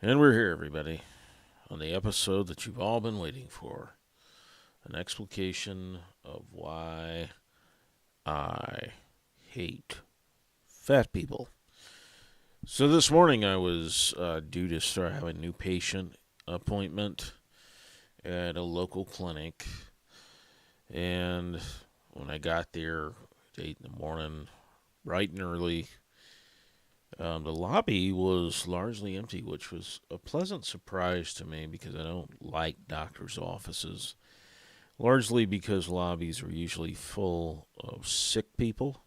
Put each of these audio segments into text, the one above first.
And we're here, everybody, on the episode that you've all been waiting for, an explication of why I hate fat people. So this morning I was due to start having a new patient appointment at a local clinic, and when I got there at 8 in the morning, bright and early, the lobby was largely empty, which was a pleasant surprise to me because I don't like doctors' offices. Largely because lobbies are usually full of sick people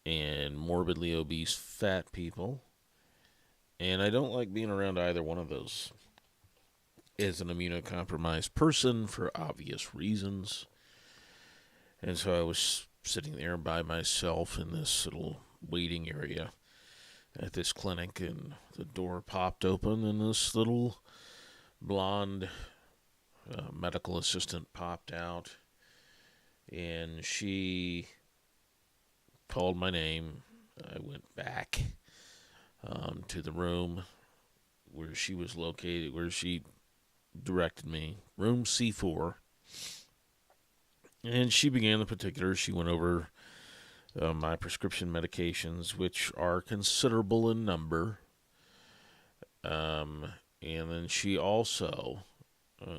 and morbidly obese fat people. And I don't like being around either one of those as an immunocompromised person for obvious reasons. And so I was sitting there by myself in this little waiting area at this clinic, and the door popped open, and this little blonde medical assistant popped out, and she called my name. I went back to the room where she was located, where she directed me, room C4, and she began the particulars. She went over my prescription medications, which are considerable in number. And then she also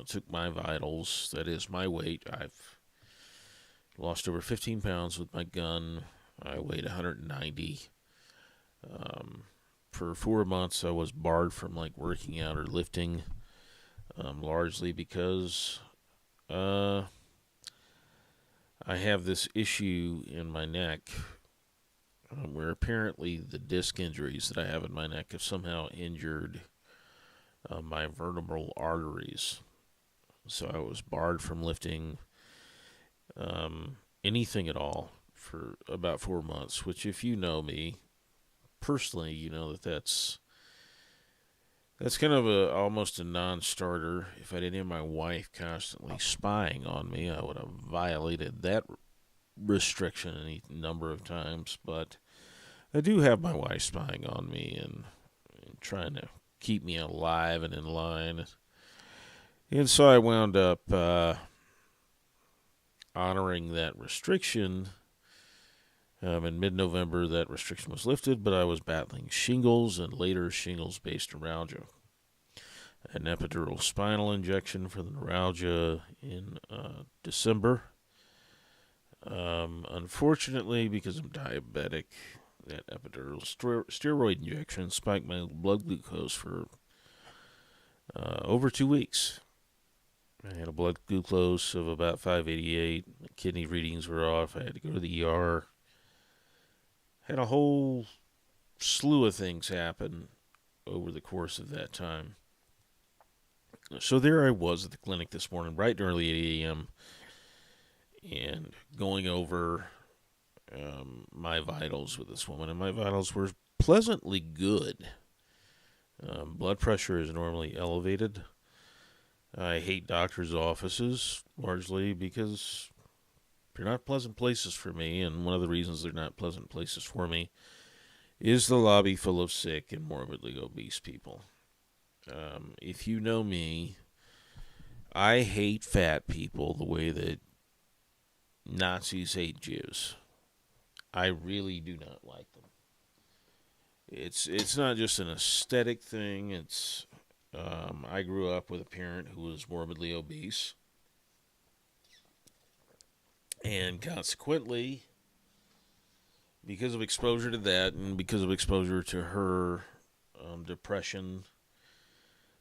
took my vitals, that is my weight. I've lost over 15 pounds with my gun. I weighed 190. For 4 months, I was barred from working out or lifting, largely because I have this issue in my neck where apparently the disc injuries that I have in my neck have somehow injured my vertebral arteries. So I was barred from lifting anything at all for about 4 months, which, if you know me personally, you know that's kind of almost a non-starter. If I didn't have my wife constantly spying on me, I would have violated that restriction any number of times. But I do have my wife spying on me and trying to keep me alive and in line. And so I wound up honoring that restriction. In mid-November, that restriction was lifted, but I was battling shingles and later shingles-based neuralgia. An epidural spinal injection for the neuralgia in December. Unfortunately, because I'm diabetic, that epidural steroid injection spiked my blood glucose for over 2 weeks. I had a blood glucose of about 588. My kidney readings were off. I had to go to the ER. Had a whole slew of things happen over the course of that time. So there I was at the clinic this morning, bright and early, 8 a.m., and going over my vitals with this woman. And my vitals were pleasantly good. Blood pressure is normally elevated. I hate doctors' offices, largely because they're not pleasant places for me, and one of the reasons they're not pleasant places for me is the lobby full of sick and morbidly obese people. If you know me, I hate fat people the way that Nazis hate Jews. I really do not like them. It's not just an aesthetic thing. It's I grew up with a parent who was morbidly obese, and consequently, because of exposure to that, and because of exposure to her depression,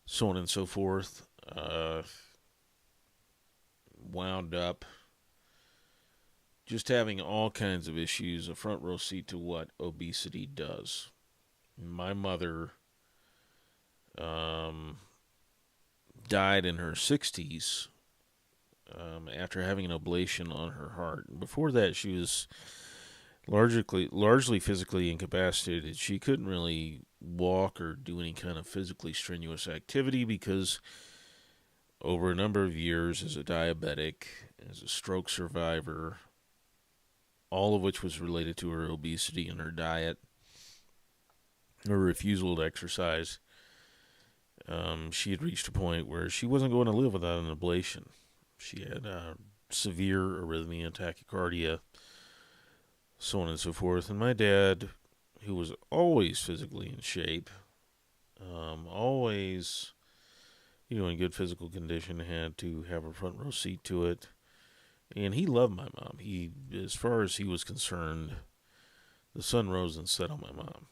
so on and so forth, wound up just having all kinds of issues, a front row seat to what obesity does. My mother died in her 60s after having an ablation on her heart. Before that, she was largely physically incapacitated. She couldn't really walk or do any kind of physically strenuous activity because over a number of years as a diabetic, as a stroke survivor, all of which was related to her obesity and her diet, her refusal to exercise, she had reached a point where she wasn't going to live without an ablation. She had severe arrhythmia, tachycardia, so on and so forth. And my dad, who was always physically in shape, always, in good physical condition, had to have a front row seat to it. And he loved my mom. He, as far as he was concerned, the sun rose and set on my mom.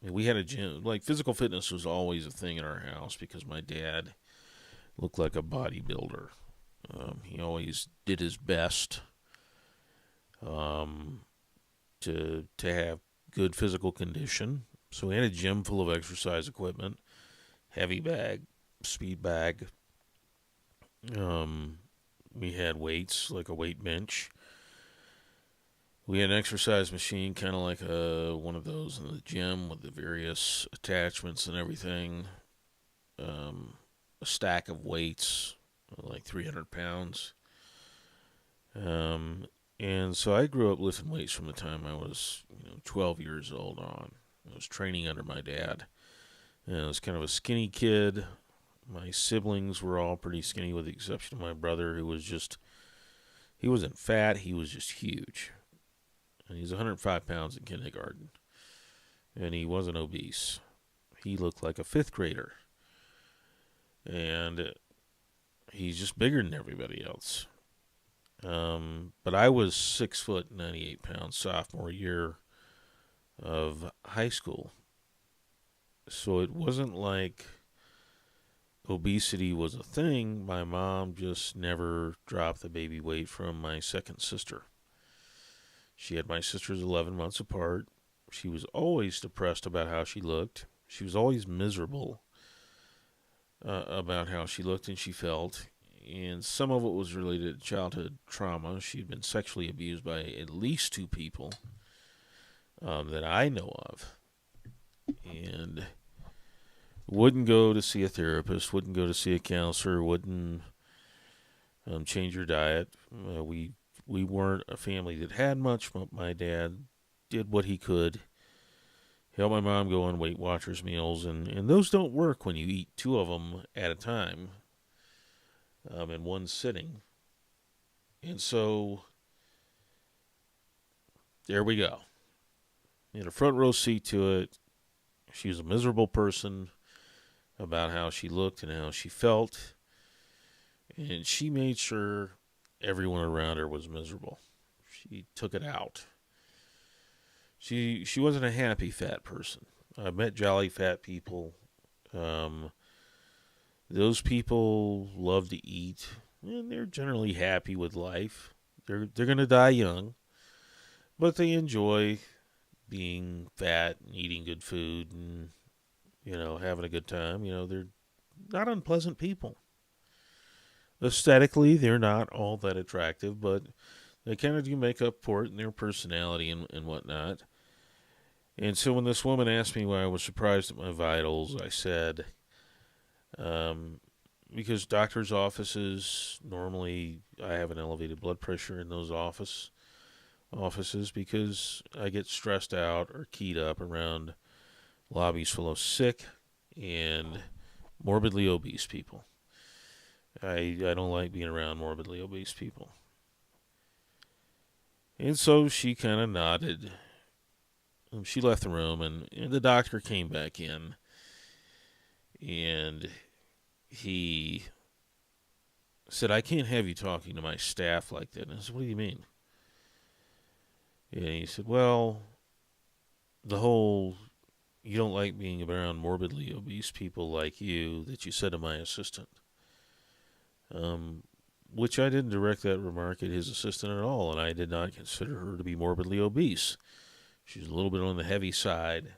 And we had a gym. Like, physical fitness was always a thing in our house because my dad looked like a bodybuilder. He always did his best to have good physical condition. So we had a gym full of exercise equipment, heavy bag, speed bag. We had weights, like a weight bench. We had an exercise machine, kind of like one of those in the gym with the various attachments and everything. A stack of weights, like 300 pounds. And so I grew up lifting weights from the time I was 12 years old on. I was training under my dad. And I was kind of a skinny kid. My siblings were all pretty skinny with the exception of my brother, who was he wasn't fat, he was just huge. And he's 105 pounds in kindergarten. And he wasn't obese. He looked like a fifth grader. And he's just bigger than everybody else. But I was 6 foot 98 pounds sophomore year of high school. So it wasn't like obesity was a thing. My mom just never dropped the baby weight from my second sister. She had my sisters 11 months apart. She was always depressed about how she looked. She was always miserable about how she looked and she felt. And some of it was related to childhood trauma. She'd been sexually abused by at least 2 people that I know of. And wouldn't go to see a therapist, wouldn't go to see a counselor, wouldn't change her diet. We weren't a family that had much, but my dad did what he could. Helped my mom go on Weight Watchers meals, and those don't work when you eat 2 of them at a time in one sitting. And so there we go. In a front row seat to it. She was a miserable person about how she looked and how she felt. And she made sure everyone around her was miserable. She took it out. She wasn't a happy fat person. I met jolly fat people. Those people love to eat, and they're generally happy with life. They're going to die young, but they enjoy being fat and eating good food and having a good time. They're not unpleasant people. Aesthetically, they're not all that attractive, but they kind of do make up for it in their personality and whatnot. And so when this woman asked me why I was surprised at my vitals, I said, because doctors' offices, normally I have an elevated blood pressure in those offices because I get stressed out or keyed up around lobbies full of sick and morbidly obese people. I don't like being around morbidly obese people. And so she kind of nodded. She left the room, and the doctor came back in, and he said, "I can't have you talking to my staff like that." And I said, "What do you mean?" And he said, "Well, you don't like being around morbidly obese people like you that you said to my assistant." Which I didn't direct that remark at his assistant at all, and I did not consider her to be morbidly obese. She's a little bit on the heavy side.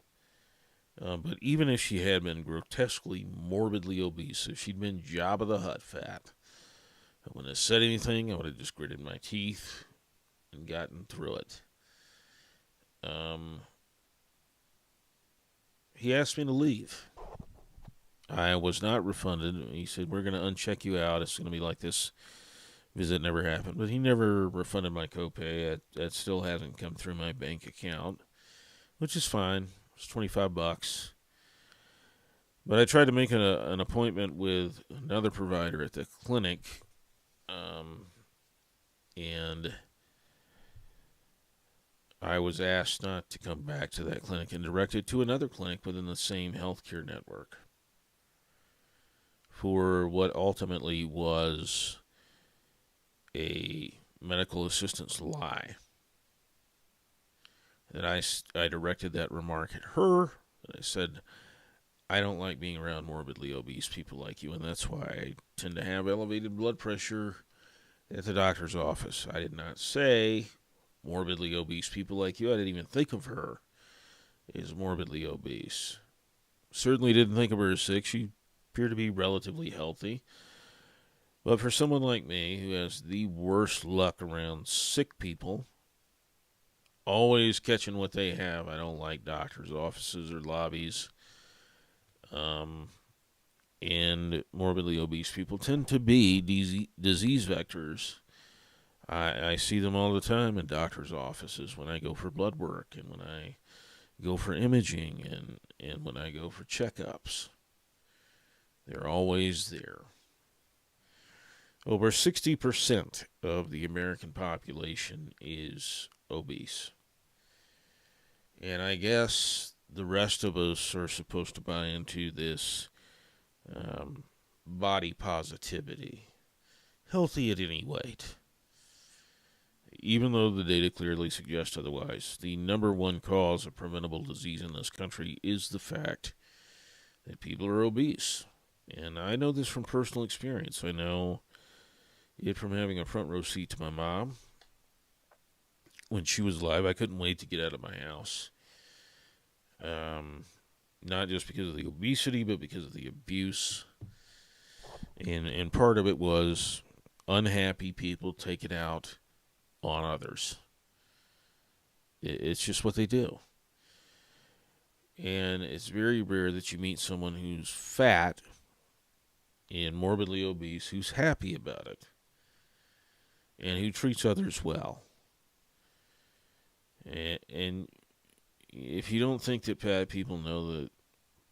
But even if she had been grotesquely morbidly obese, if she'd been Jabba the Hutt fat, I wouldn't have said anything. I would have just gritted my teeth and gotten through it. He asked me to leave. I was not refunded. He said, "We're going to uncheck you out. It's going to be like this visit never happened." But he never refunded my copay. That still hasn't come through my bank account, which is fine. It's $25. But I tried to make an appointment with another provider at the clinic, and I was asked not to come back to that clinic and directed to another clinic within the same healthcare network for what ultimately was a medical assistant's lie. And I directed that remark at her. And I said, I don't like being around morbidly obese people like you, and that's why I tend to have elevated blood pressure at the doctor's office. I did not say morbidly obese people like you. I didn't even think of her as morbidly obese. Certainly didn't think of her as sick. She appeared to be relatively healthy. But for someone like me who has the worst luck around sick people, always catching what they have, I don't like doctors' offices or lobbies. And morbidly obese people tend to be disease vectors. I see them all the time in doctors' offices when I go for blood work and when I go for imaging and when I go for checkups. They're always there. Over 60% of the American population is obese. And I guess the rest of us are supposed to buy into this body positivity. Healthy at any weight. Even though the data clearly suggests otherwise, the number one cause of preventable disease in this country is the fact that people are obese. And I know this from personal experience. I know it from having a front row seat to my mom. When she was alive, I couldn't wait to get out of my house. Not just because of the obesity, but because of the abuse. And part of it was unhappy people take it out on others. It's just what they do. And it's very rare that you meet someone who's fat and morbidly obese who's happy about it and who treats others well. And if you don't think that fat people know that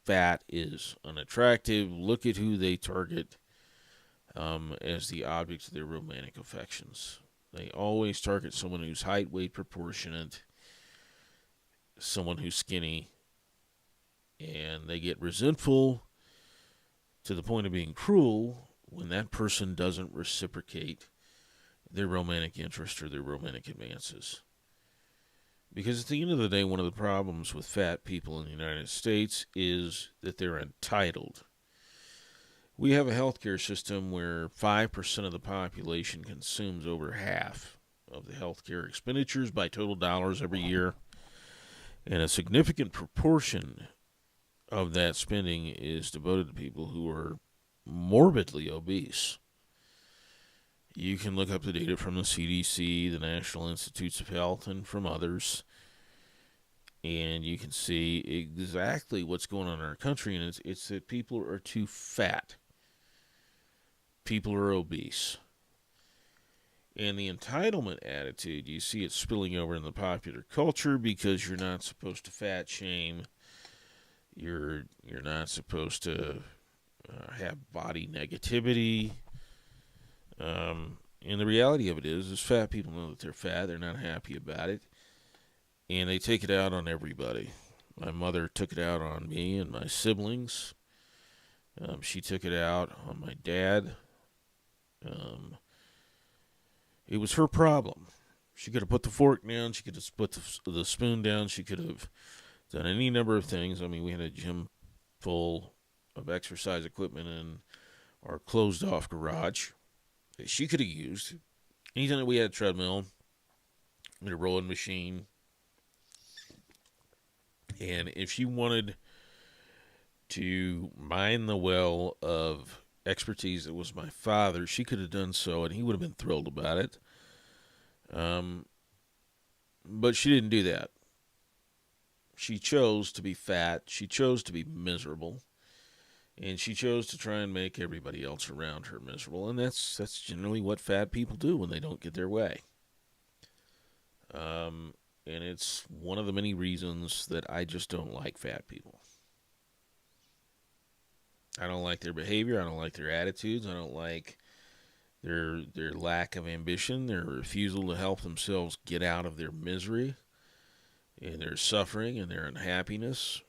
fat is unattractive, look at who they target as the object of their romantic affections. They always target someone who's height, weight proportionate, someone who's skinny, and they get resentful to the point of being cruel when that person doesn't reciprocate their romantic interest or their romantic advances. Because at the end of the day, one of the problems with fat people in the United States is that they're entitled. We have a healthcare system where 5% of the population consumes over half of the healthcare expenditures by total dollars every year. And a significant proportion of that spending is devoted to people who are morbidly obese. You can look up the data from the CDC, the National Institutes of Health, and from others, and you can see exactly what's going on in our country, and it's that people are too fat. People are obese. And the entitlement attitude, you see it spilling over in the popular culture because you're not supposed to fat shame. You're not supposed to have body negativity. And the reality of it is fat people know that they're fat. They're not happy about it. And they take it out on everybody. My mother took it out on me and my siblings. She took it out on my dad. It was her problem. She could have put the fork down. She could have put the spoon down. She could have done any number of things. I mean, we had a gym full of exercise equipment in our closed-off garage that she could have used. Anytime that we had a treadmill, we had a rowing machine. And if she wanted to mine the well of expertise that was my father, she could have done so, and he would have been thrilled about it. But she didn't do that. She chose to be fat. She chose to be miserable. And she chose to try and make everybody else around her miserable. And that's generally what fat people do when they don't get their way. And it's one of the many reasons that I just don't like fat people. I don't like their behavior. I don't like their attitudes. I don't like their lack of ambition, their refusal to help themselves get out of their misery and their suffering and their unhappiness.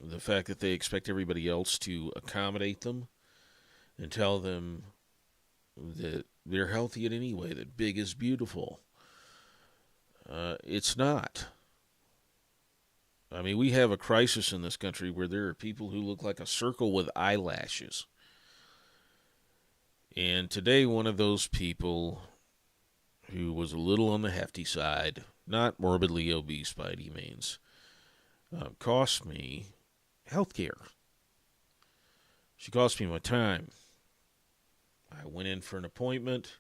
The fact that they expect everybody else to accommodate them and tell them that they're healthy in any way, that big is beautiful. It's not. I mean, we have a crisis in this country where there are people who look like a circle with eyelashes. And today, one of those people who was a little on the hefty side, not morbidly obese by any means, cost me health care. She cost me my time. I went in for an appointment,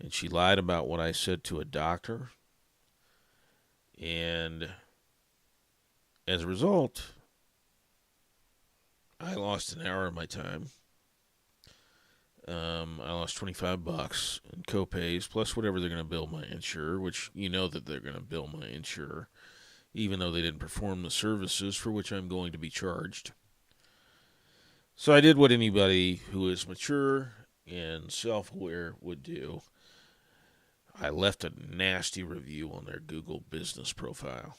and she lied about what I said to a doctor. And as a result, I lost an hour of my time. I lost $25 in copays, plus whatever they're going to bill my insurer, which you know that they're going to bill my insurer, even though they didn't perform the services for which I'm going to be charged. So I did what anybody who is mature and self-aware would do. I left a nasty review on their Google business profile.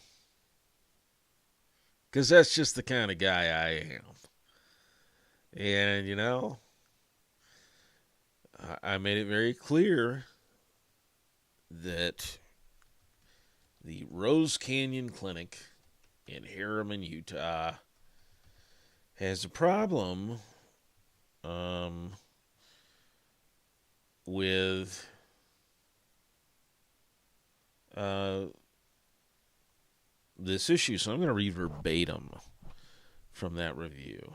Because that's just the kind of guy I am. And, you know, I made it very clear that the Rose Canyon Clinic in Harriman, Utah, has a problem with this issue. So I'm going to read verbatim from that review.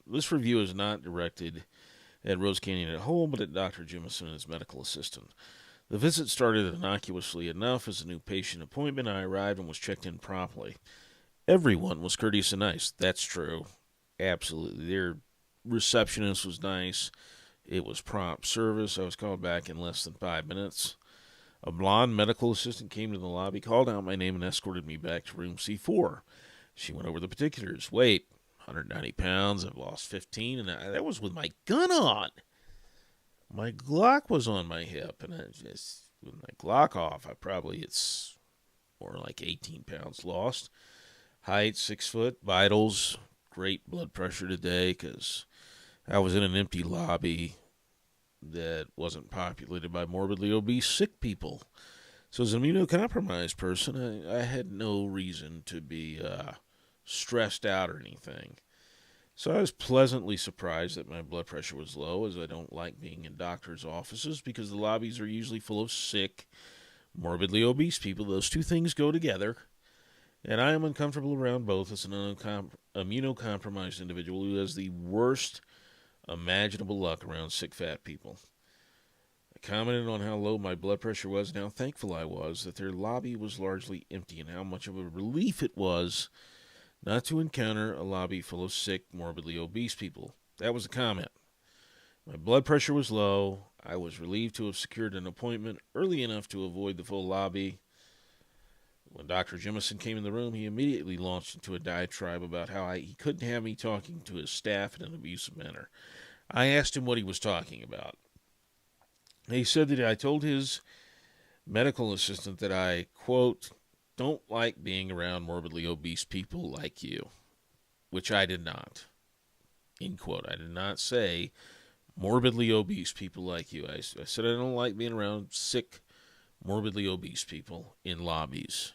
This review is not directed at Rose Canyon at whole, but at Dr. Jimison and his medical assistant. The visit started innocuously enough. As a new patient appointment, I arrived and was checked in promptly. Everyone was courteous and nice. That's true. Absolutely. Their receptionist was nice. It was prompt service. I was called back in less than 5 minutes. A blonde medical assistant came to the lobby, called out my name, and escorted me back to room C4. She went over the particulars. Weight, 190 pounds. I've lost 15, and that was with my gun on. My Glock was on my hip, and with my Glock off, it's more like 18 pounds lost. Height, 6 foot. Vitals, great blood pressure today because I was in an empty lobby that wasn't populated by morbidly obese sick people. So as an immunocompromised person, I had no reason to be stressed out or anything. So I was pleasantly surprised that my blood pressure was low, as I don't like being in doctors' offices because the lobbies are usually full of sick, morbidly obese people. Those two things go together. And I am uncomfortable around both as an immunocompromised individual who has the worst imaginable luck around sick, fat people. I commented on how low my blood pressure was and how thankful I was that their lobby was largely empty and how much of a relief it was not to encounter a lobby full of sick, morbidly obese people. That was the comment. My blood pressure was low. I was relieved to have secured an appointment early enough to avoid the full lobby. When Dr. Jimison came in the room, he immediately launched into a diatribe about how he couldn't have me talking to his staff in an abusive manner. I asked him what he was talking about. He said that I told his medical assistant that I, quote, don't like being around morbidly obese people like you, which I did not, end quote. I did not say morbidly obese people like you. I said I don't like being around sick, morbidly obese people in lobbies.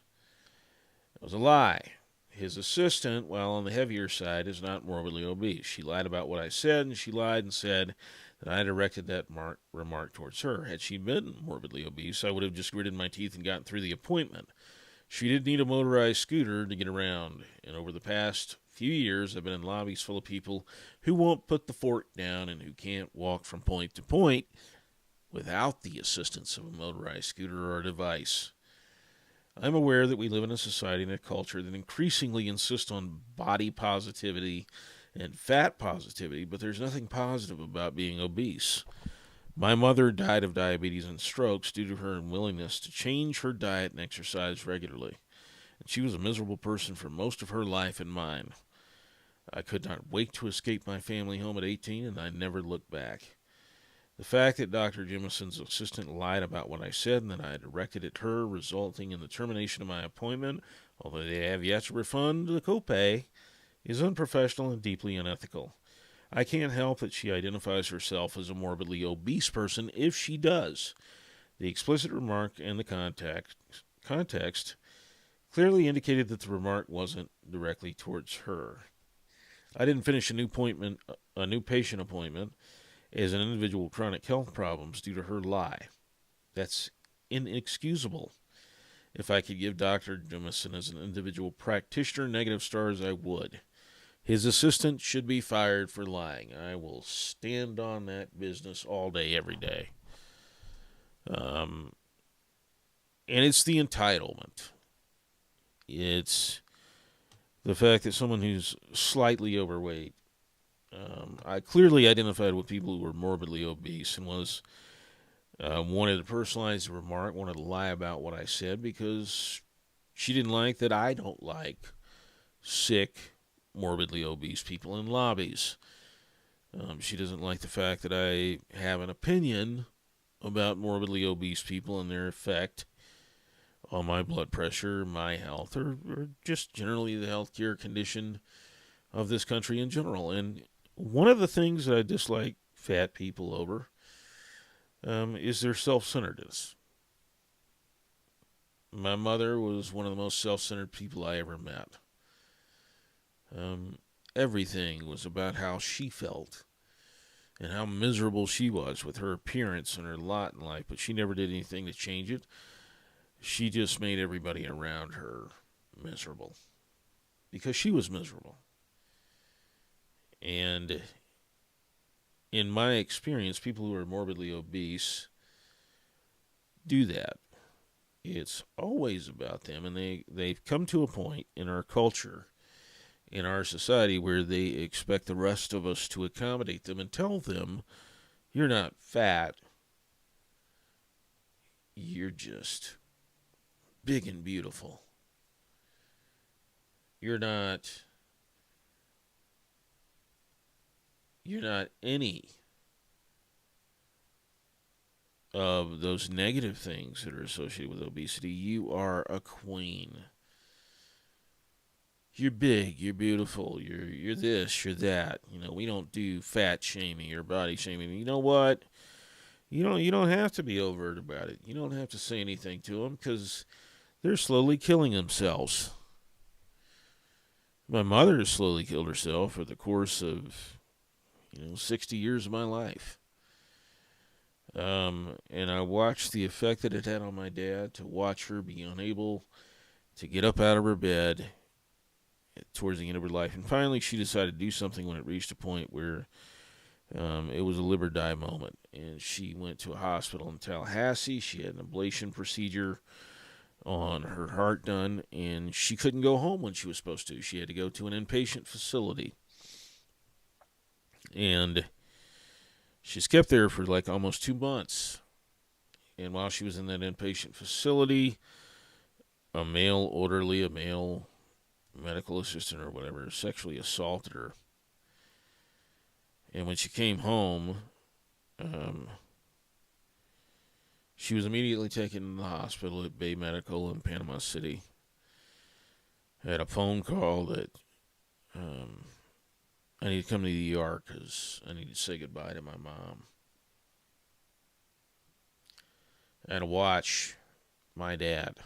It was a lie. His assistant, while on the heavier side, is not morbidly obese. She lied about what I said, and she lied and said that I directed that remark towards her. Had she been morbidly obese, I would have just gritted my teeth and gotten through the appointment. She did need a motorized scooter to get around, and over the past few years, I've been in lobbies full of people who won't put the fork down and who can't walk from point to point without the assistance of a motorized scooter or a device. I'm aware that we live in a society and a culture that increasingly insists on body positivity and fat positivity, but there's nothing positive about being obese. My mother died of diabetes and strokes due to her unwillingness to change her diet and exercise regularly, and she was a miserable person for most of her life and mine. I could not wait to escape my family home at 18, and I never looked back. The fact that Dr. Jimison's assistant lied about what I said and that I directed at her, resulting in the termination of my appointment, although they have yet to refund the copay, is unprofessional and deeply unethical. I can't help that she identifies herself as a morbidly obese person if she does. The explicit remark and the context clearly indicated that the remark wasn't directly towards her. I didn't finish a new patient appointment as an individual with chronic health problems due to her lie. That's inexcusable. If I could give Dr. Jemison as an individual practitioner negative stars, I would. His assistant should be fired for lying. I will stand on that business all day, every day. And it's the entitlement. It's the fact that someone who's slightly overweight, I clearly identified with people who were morbidly obese and wanted to personalize the remark, wanted to lie about what I said because she didn't like that I don't like sick, morbidly obese people in lobbies. She doesn't like the fact that I have an opinion about morbidly obese people and their effect on my blood pressure, my health, or just generally the healthcare condition of this country in general. And one of the things that I dislike fat people over is their self-centeredness. My mother was one of the most self-centered people I ever met. Everything was about how she felt and how miserable she was with her appearance and her lot in life, but she never did anything to change it. She just made everybody around her miserable because she was miserable. And in my experience, people who are morbidly obese do that. It's always about them, and they've come to a point in our culture, in our society, where they expect the rest of us to accommodate them and tell them, you're not fat, you're just big and beautiful. You're not any of those negative things that are associated with obesity. You are a queen. You're big, you're beautiful, you're this, you're that. You know, we don't do fat shaming or body shaming. You know what? You don't have to be overt about it. You don't have to say anything to them because they're slowly killing themselves. My mother has slowly killed herself for the course of 60 years of my life. And I watched the effect that it had on my dad, to watch her be unable to get up out of her bed towards the end of her life. And finally, she decided to do something when it reached a point where it was a live or die moment. And she went to a hospital in Tallahassee. She had an ablation procedure on her heart done, and she couldn't go home when she was supposed to. She had to go to an inpatient facility. And she's kept there for like almost 2 months. And while she was in that inpatient facility, a male orderly, a male medical assistant or whatever, sexually assaulted her. And when she came home, she was immediately taken to the hospital at Bay Medical in Panama City. I had a phone call that I need to come to the ER because I need to say goodbye to my mom. I had to watch my dad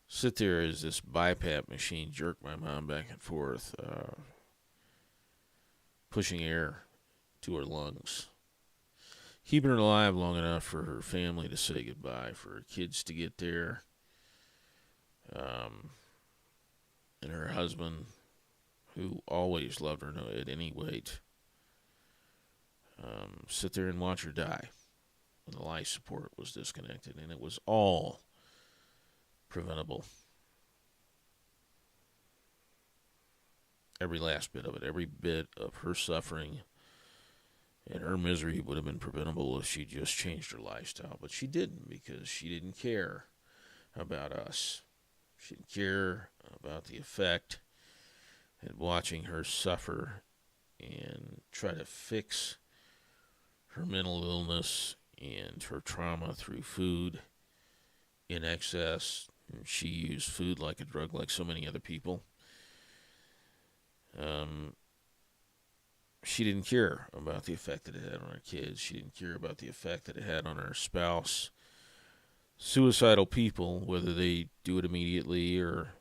sit there as this BiPAP machine jerked my mom back and forth, pushing air to her lungs, keeping her alive long enough for her family to say goodbye, for her kids to get there, and her husband, who always loved her at any weight, sit there and watch her die when the life support was disconnected. And it was all preventable. Every last bit of it, every bit of her suffering and her misery would have been preventable if she just changed her lifestyle. But she didn't, because she didn't care about us. She didn't care about the effect and watching her suffer and try to fix her mental illness and her trauma through food in excess. She used food like a drug, like so many other people. Um, she didn't care about the effect that it had on her kids. She didn't care about the effect that it had on her spouse. Suicidal people, whether they do it immediately or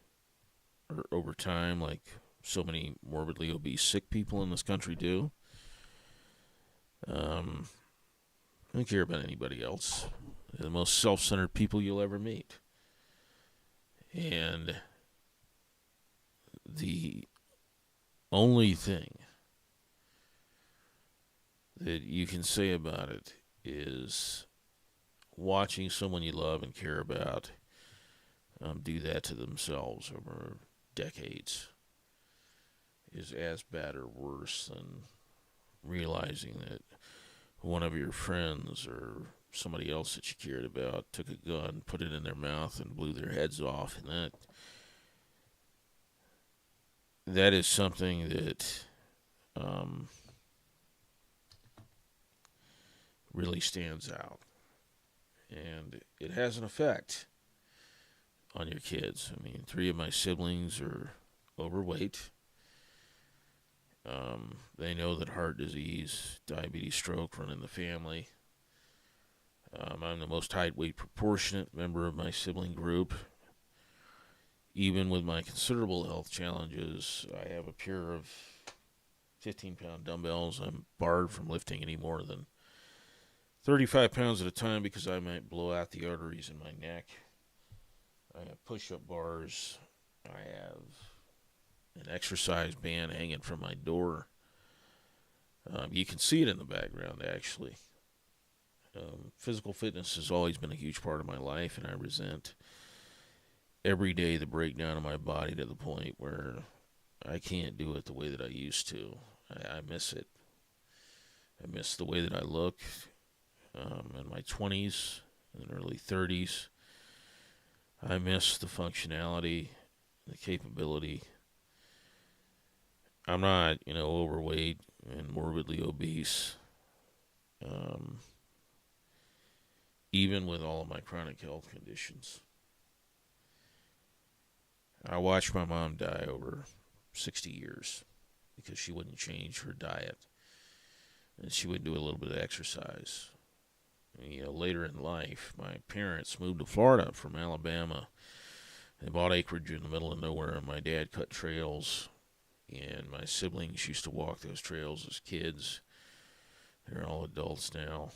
over time, like so many morbidly obese sick people in this country do, don't care about anybody else. They're the most self-centered people you'll ever meet. And the only thing that you can say about it is watching someone you love and care about do that to themselves over decades is as bad or worse than realizing that one of your friends or somebody else that you cared about took a gun, put it in their mouth, and blew their heads off. And that is something that really stands out. And it has an effect on your kids. I mean, 3 of my siblings are overweight. They know that heart disease, diabetes, stroke run in the family. I'm the most height weight proportionate member of my sibling group. Even with my considerable health challenges, I have a pair of 15-pound dumbbells. I'm barred from lifting any more than 35 pounds at a time because I might blow out the arteries in my neck. I have push-up bars. I have an exercise band hanging from my door. You can see it in the background, actually. Physical fitness has always been a huge part of my life, and I resent every day the breakdown of my body to the point where I can't do it the way that I used to. I miss it. I miss the way that I look in my 20s and early 30s. I miss the functionality, the capability. I'm not, overweight and morbidly obese. Even with all of my chronic health conditions. I watched my mom die over 60 years because she wouldn't change her diet. And she would do a little bit of exercise. Later in life, my parents moved to Florida from Alabama. They bought acreage in the middle of nowhere, and my dad cut trails. And my siblings used to walk those trails as kids. They're all adults now.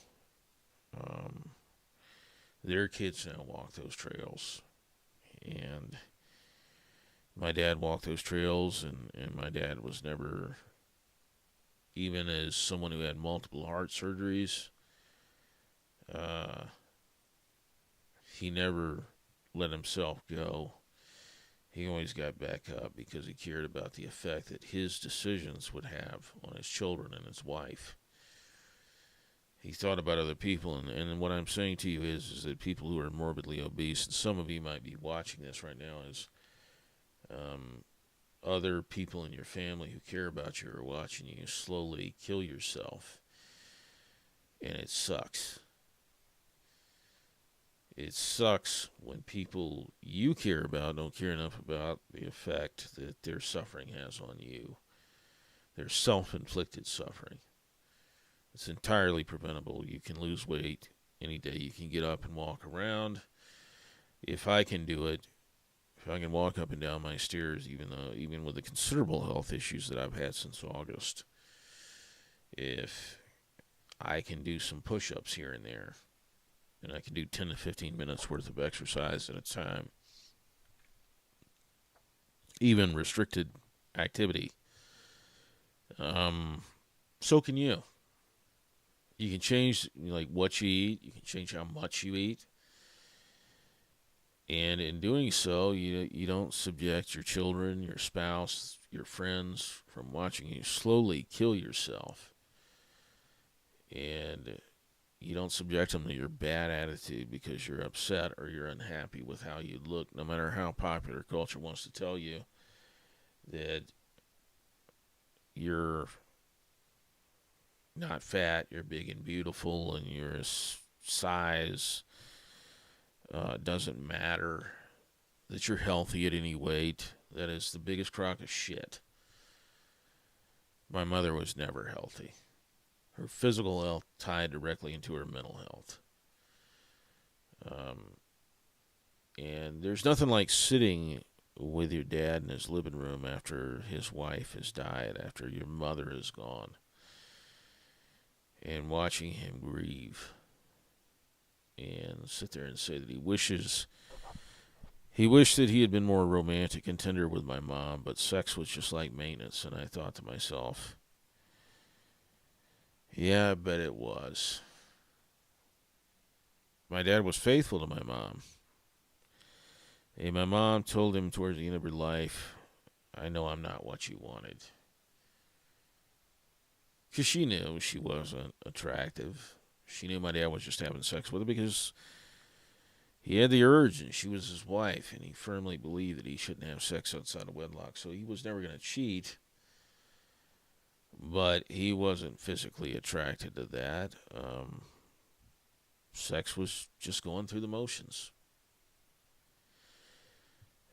Their kids now walk those trails. And my dad walked those trails, and my dad was never, even as someone who had multiple heart surgeries, he never let himself go. He always got back up because he cared about the effect that his decisions would have on his children and his wife. He thought about other people, and what I'm saying to you is that people who are morbidly obese, and some of you might be watching this right now, is other people in your family who care about you are watching you slowly kill yourself, and it sucks. It sucks when people you care about don't care enough about the effect that their suffering has on you, their self-inflicted suffering. It's entirely preventable. You can lose weight any day. You can get up and walk around. If I can do it, if I can walk up and down my stairs, even with the considerable health issues that I've had since August, if I can do some push-ups here and there, and I can do 10 to 15 minutes worth of exercise at a time, even restricted activity, so can you. You can change what you eat. You can change how much you eat. And in doing so, you don't subject your children, your spouse, your friends from watching you slowly kill yourself. And you don't subject them to your bad attitude because you're upset or you're unhappy with how you look, no matter how popular culture wants to tell you that you're not fat, you're big and beautiful, and your size doesn't matter, that you're healthy at any weight. That is the biggest crock of shit. My mother was never healthy. Her physical health tied directly into her mental health. Um, and there's nothing like sitting with your dad in his living room after his wife has died, after your mother is gone, and watching him grieve and sit there and say that he wished that he had been more romantic and tender with my mom, but sex was just like maintenance. And I thought to myself, yeah, I bet it was. My dad was faithful to my mom. And my mom told him towards the end of her life, I know I'm not what you wanted. Because she knew she wasn't attractive. She knew my dad was just having sex with her because he had the urge and she was his wife, and he firmly believed that he shouldn't have sex outside of wedlock. So he was never going to cheat, but he wasn't physically attracted to that. Sex was just going through the motions.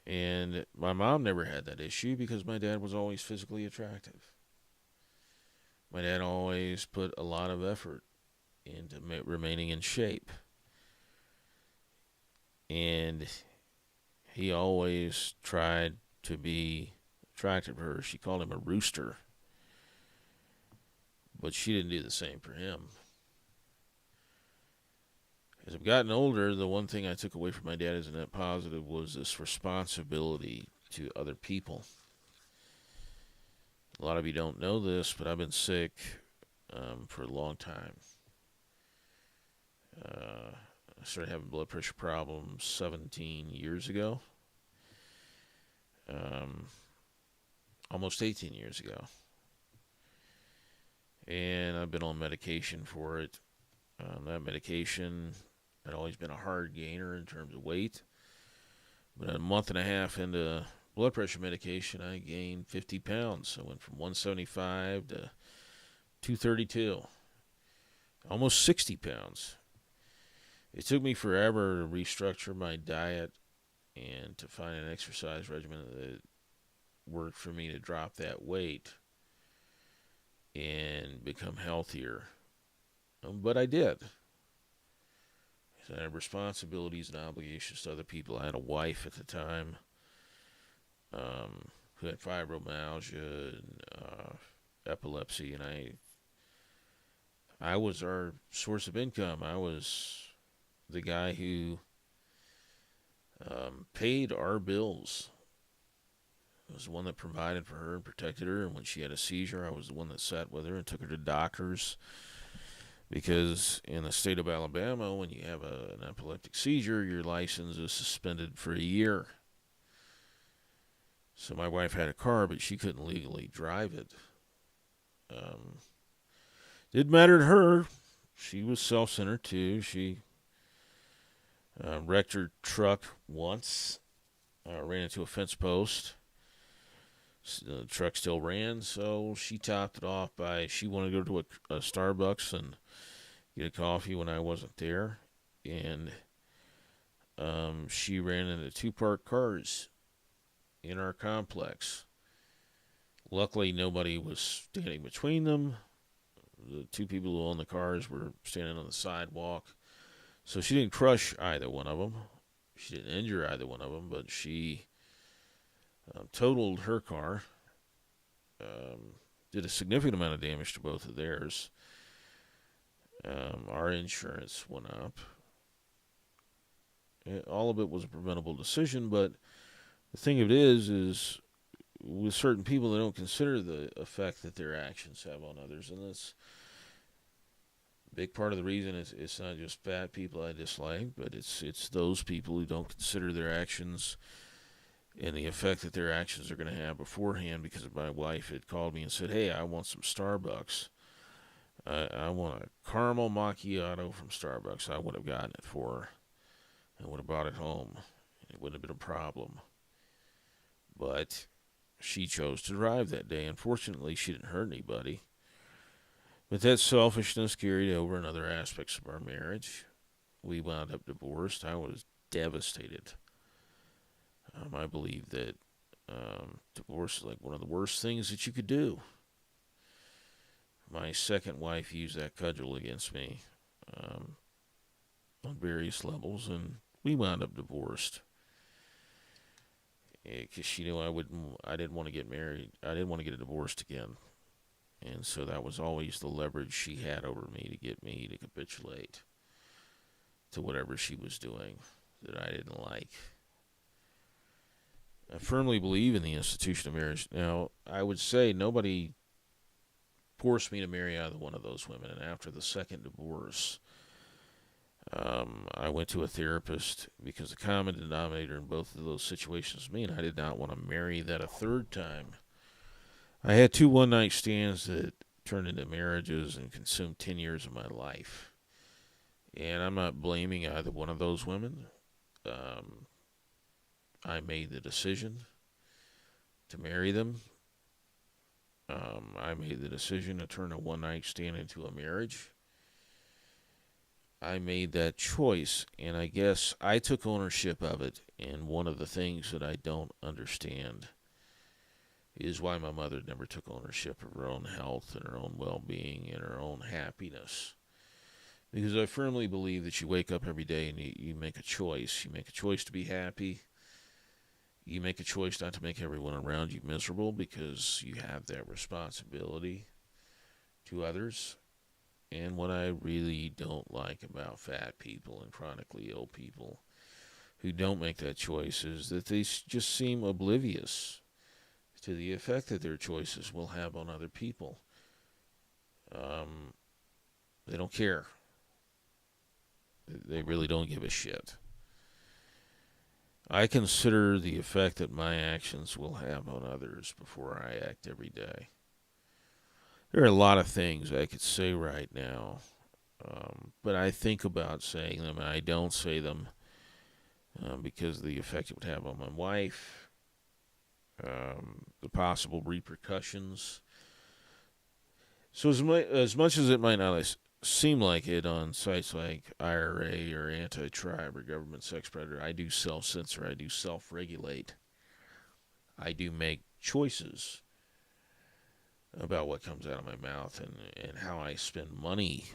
And my mom never had that issue because my dad was always physically attractive. My dad always put a lot of effort into remaining in shape. And he always tried to be attractive to her. She called him a rooster. But she didn't do the same for him. As I've gotten older, the one thing I took away from my dad as a net positive was this responsibility to other people. A lot of you don't know this, but I've been sick for a long time. I started having blood pressure problems 17 years ago. Almost 18 years ago. And I've been on medication for it. That medication had always been a hard gainer in terms of weight. But a month and a half into blood pressure medication, I gained 50 pounds. I went from 175 to 232. Almost 60 pounds. It took me forever to restructure my diet and to find an exercise regimen that worked for me to drop that weight and become healthier. But I did. I had responsibilities and obligations to other people. I had a wife at the time who had fibromyalgia and epilepsy, and I was our source of income. I was the guy who paid our bills. I was the one that provided for her and protected her, and when she had a seizure, I was the one that sat with her and took her to doctors. Because in the state of Alabama, when you have an epileptic seizure, your license is suspended for a year. So my wife had a car, but she couldn't legally drive it. Didn't matter to her. She was self-centered too. She wrecked her truck once, ran into a fence post. The truck still ran, so she topped it off by she wanted to go to a Starbucks and get a coffee when I wasn't there, and she ran into two parked cars in our complex. Luckily, nobody was standing between them. The two people who owned the cars were standing on the sidewalk, so she didn't crush either one of them. She didn't injure either one of them, but she totaled her car, did a significant amount of damage to both of theirs. Our insurance went up. All of it was a preventable decision, but the thing of it is with certain people, they don't consider the effect that their actions have on others, and that's a big part of the reason. It's not just fat people I dislike, but it's those people who don't consider their actions and the effect that their actions are going to have beforehand. Because my wife had called me and said, "Hey, I want some Starbucks. I want a caramel macchiato from Starbucks." I would have gotten it for her. I would have brought it home. It wouldn't have been a problem. But she chose to drive that day. Unfortunately, she didn't hurt anybody. But that selfishness carried over in other aspects of our marriage. We wound up divorced. I was devastated. I believe that divorce is like one of the worst things that you could do. My second wife used that cudgel against me um, on various levels, and we wound up divorced because she knew I didn't want to get married. I didn't want to get divorced again, and so that was always the leverage she had over me to get me to capitulate to whatever she was doing that I didn't like. I firmly believe in the institution of marriage. Now, I would say nobody forced me to marry either one of those women, and after the second divorce, I went to a therapist because the common denominator in both of those situations was me, and I did not want to marry that a third time. I had 2 one-night stands that turned into marriages and consumed 10 years of my life. And I'm not blaming either one of those women. I made the decision to marry them. I made the decision to turn a one-night stand into a marriage. I made that choice, and I guess I took ownership of it. And one of the things that I don't understand is why my mother never took ownership of her own health and her own well-being and her own happiness. Because I firmly believe that you wake up every day and you make a choice. You make a choice to be happy. You make a choice not to make everyone around you miserable because you have that responsibility to others. And what I really don't like about fat people and chronically ill people who don't make that choice is that they just seem oblivious to the effect that their choices will have on other people. They don't care. They really don't give a shit. I consider the effect that my actions will have on others before I act every day. There are a lot of things I could say right now, but I think about saying them, and I don't say them because of the effect it would have on my wife, the possible repercussions. So as much as it might not seem like it on sites like IRA or Anti-Tribe or Government Sex Predator, I do self-censor, I do self-regulate, I do make choices about what comes out of my mouth and how I spend money.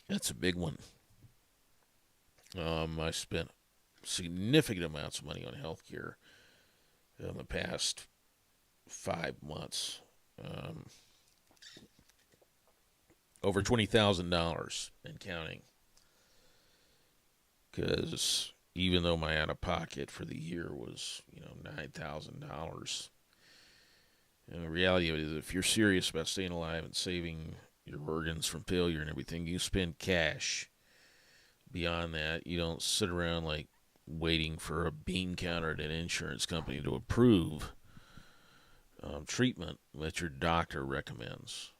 That's a big one. I spent significant amounts of money on healthcare in the past 5 months. Over $20,000 and counting. Because even though my out-of-pocket for the year was, $9,000, and the reality of it is, if you're serious about staying alive and saving your organs from failure and everything, you spend cash. Beyond that, you don't sit around like waiting for a bean counter at an insurance company to approve treatment that your doctor recommends,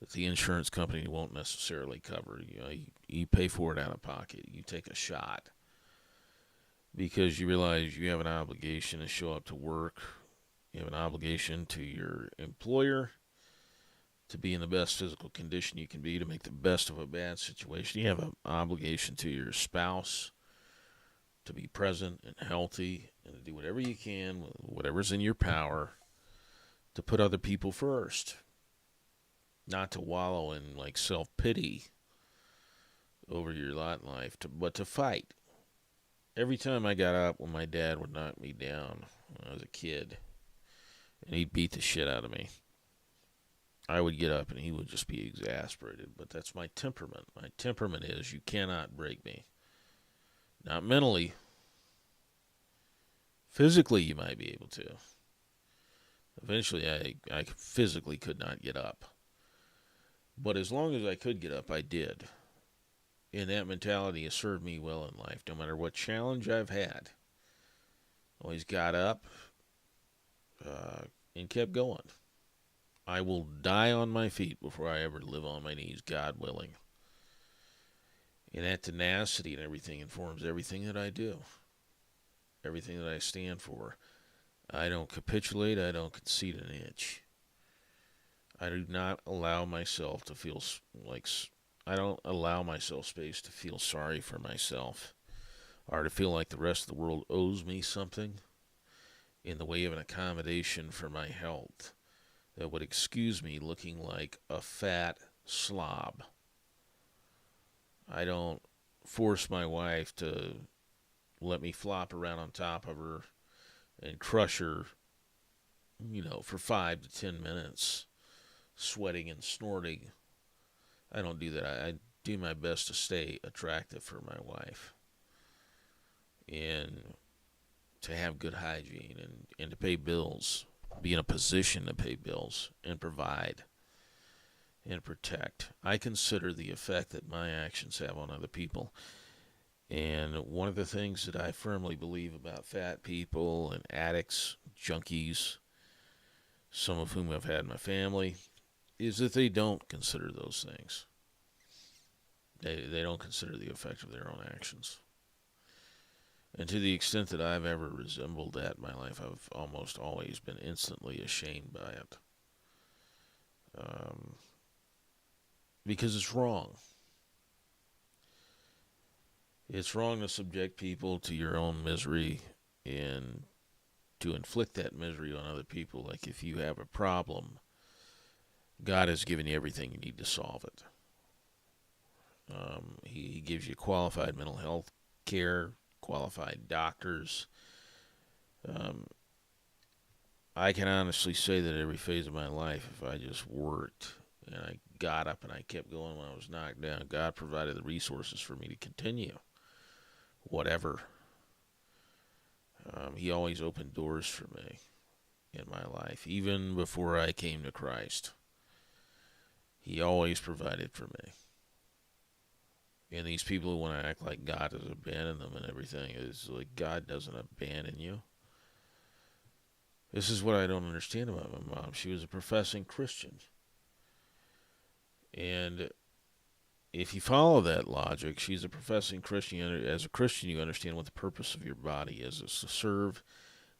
that the insurance company won't necessarily cover. You pay for it out of pocket. You take a shot because you realize you have an obligation to show up to work. You have an obligation to your employer to be in the best physical condition you can be, to make the best of a bad situation. You have an obligation to your spouse to be present and healthy and to do whatever you can, whatever's in your power, to put other people first. Not to wallow in like self-pity over your lot in life, but to fight. Every time I got up when my dad would knock me down when I was a kid, and he'd beat the shit out of me, I would get up and he would just be exasperated. But that's my temperament. My temperament is you cannot break me. Not mentally. Physically, you might be able to. Eventually, I physically could not get up. But as long as I could get up, I did. And that mentality has served me well in life. No matter what challenge I've had, always got up and kept going. I will die on my feet before I ever live on my knees, God willing. And that tenacity and everything informs everything that I do. Everything that I stand for. I don't capitulate. I don't concede an inch. I do not allow myself to feel like I don't allow myself space to feel sorry for myself or to feel like the rest of the world owes me something in the way of an accommodation for my health that would excuse me looking like a fat slob. I don't force my wife to let me flop around on top of her and crush her, for 5 to 10 minutes, sweating and snorting. I don't do that. I do my best to stay attractive for my wife and to have good hygiene and to pay bills, be in a position to pay bills and provide and protect. I consider the effect that my actions have on other people. And one of the things that I firmly believe about fat people and addicts, junkies, some of whom I've had in my family, is that they don't consider those things. They don't consider the effect of their own actions. And to the extent that I've ever resembled that in my life, I've almost always been instantly ashamed by it. Um, because it's wrong. It's wrong to subject people to your own misery and to inflict that misery on other people. Like if you have a problem, God has given you everything you need to solve it. He gives you qualified mental health care, qualified doctors. Um, I can honestly say that every phase of my life, if I just worked and I got up and I kept going when I was knocked down, God provided the resources for me to continue. Whatever. He always opened doors for me in my life, even before I came to Christ. He always provided for me. And these people who want to act like God has abandoned them and everything, is like God doesn't abandon you. This is what I don't understand about my mom. She was a professing Christian. And if you follow that logic, she's a professing Christian. As a Christian, you understand what the purpose of your body is. It's to serve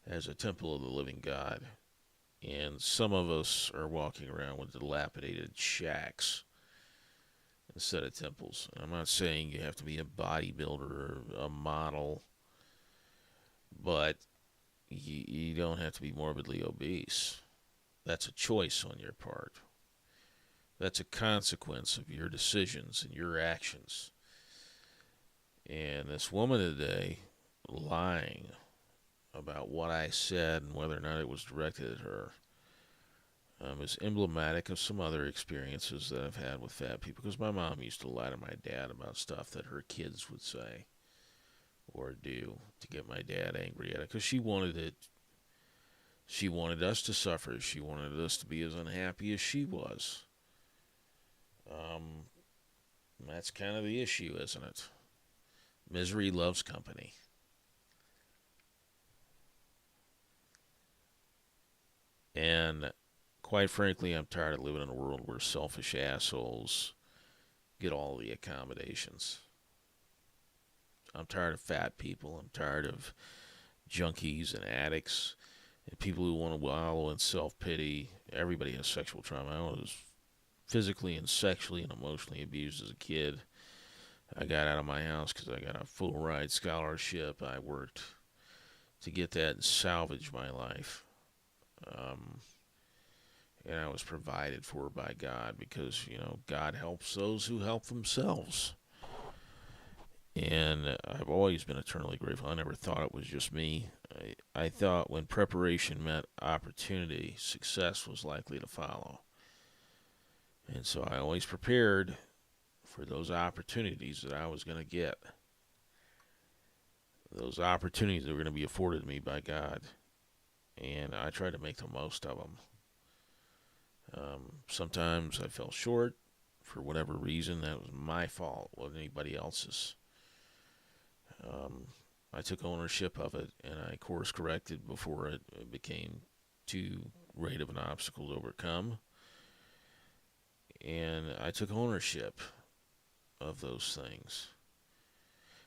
as a temple of the living God. And some of us are walking around with dilapidated shacks instead of temples. And I'm not saying you have to be a bodybuilder or a model, but you don't have to be morbidly obese. That's a choice on your part. That's a consequence of your decisions and your actions. And this woman today lying about what I said and whether or not it was directed at her is emblematic of some other experiences that I've had with fat people. Because my mom used to lie to my dad about stuff that her kids would say or do to get my dad angry at it. Because she wanted it. She wanted us to suffer. She wanted us to be as unhappy as she was. That's kind of the issue, isn't it? Misery loves company. And quite frankly, I'm tired of living in a world where selfish assholes get all the accommodations. I'm tired of fat people. I'm tired of junkies and addicts and people who want to wallow in self-pity. Everybody has sexual trauma. I was physically and sexually and emotionally abused as a kid. I got out of my house because I got a full ride scholarship. I worked to get that and salvage my life. And I was provided for by God because, God helps those who help themselves. And I've always been eternally grateful. I never thought it was just me. I thought when preparation met opportunity, success was likely to follow. And so I always prepared for those opportunities that I was going to get. Those opportunities that were going to be afforded me by God. And I tried to make the most of them. Sometimes I fell short for whatever reason. That was my fault. It wasn't anybody else's. I took ownership of it and I course corrected before it became too great of an obstacle to overcome. And I took ownership of those things.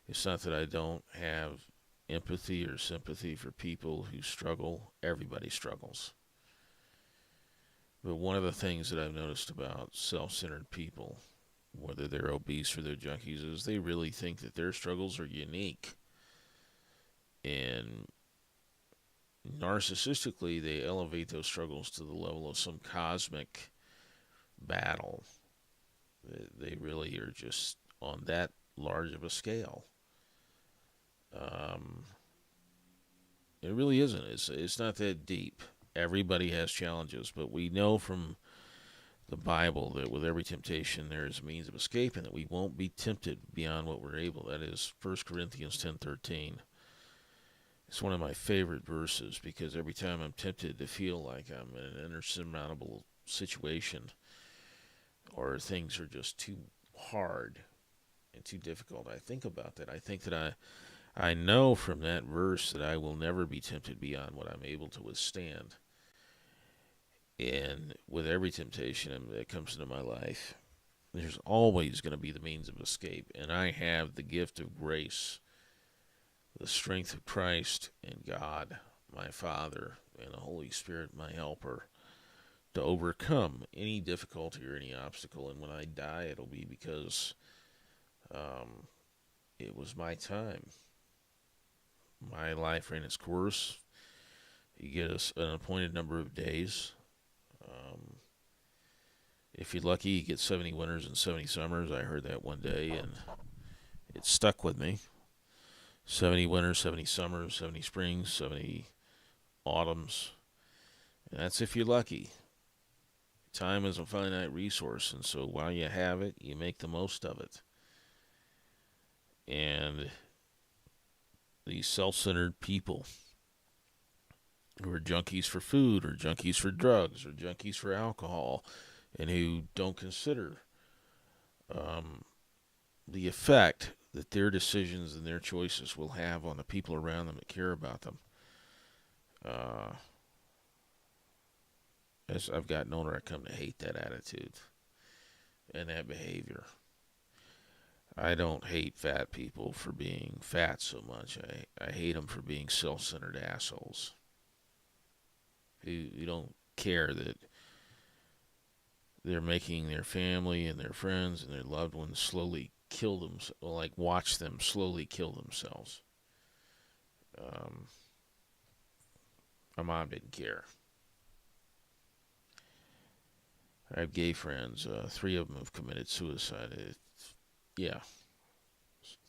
It's not that I don't have empathy or sympathy for people who struggle. Everybody struggles. But one of the things that I've noticed about self-centered people, whether they're obese or they're junkies, is they really think that their struggles are unique. And narcissistically, they elevate those struggles to the level of some cosmic battle. They really are just on that large of a scale. Um, it really isn't. It's not that deep. Everybody has challenges, but we know from the Bible that with every temptation there is a means of escape, and that we won't be tempted beyond what we're able. That is 1 Corinthians 10:13. It's one of my favorite verses because every time I'm tempted to feel like I'm in an insurmountable situation or things are just too hard and too difficult, I think about that. I think that I know from that verse that I will never be tempted beyond what I'm able to withstand. And with every temptation that comes into my life, there's always going to be the means of escape. And I have the gift of grace, the strength of Christ and God, my Father, and the Holy Spirit, my helper, to overcome any difficulty or any obstacle. And when I die, it'll be because it was my time. My life ran its course. You get an appointed number of days. If you're lucky, you get 70 winters and 70 summers. I heard that one day, and it stuck with me. 70 winters, 70 summers, 70 springs, 70 autumns. And that's if you're lucky. Time is a finite resource, and so while you have it, you make the most of it. And these self-centered people who are junkies for food or junkies for drugs or junkies for alcohol and who don't consider the effect that their decisions and their choices will have on the people around them that care about them. As I've gotten older, I come to hate that attitude and that behavior. I don't hate fat people for being fat so much. I hate them for being self-centered assholes who don't care that they're making their family and their friends and their loved ones slowly kill them, like watch them slowly kill themselves. My mom didn't care. I have gay friends. 3 of them have committed suicide. Yeah,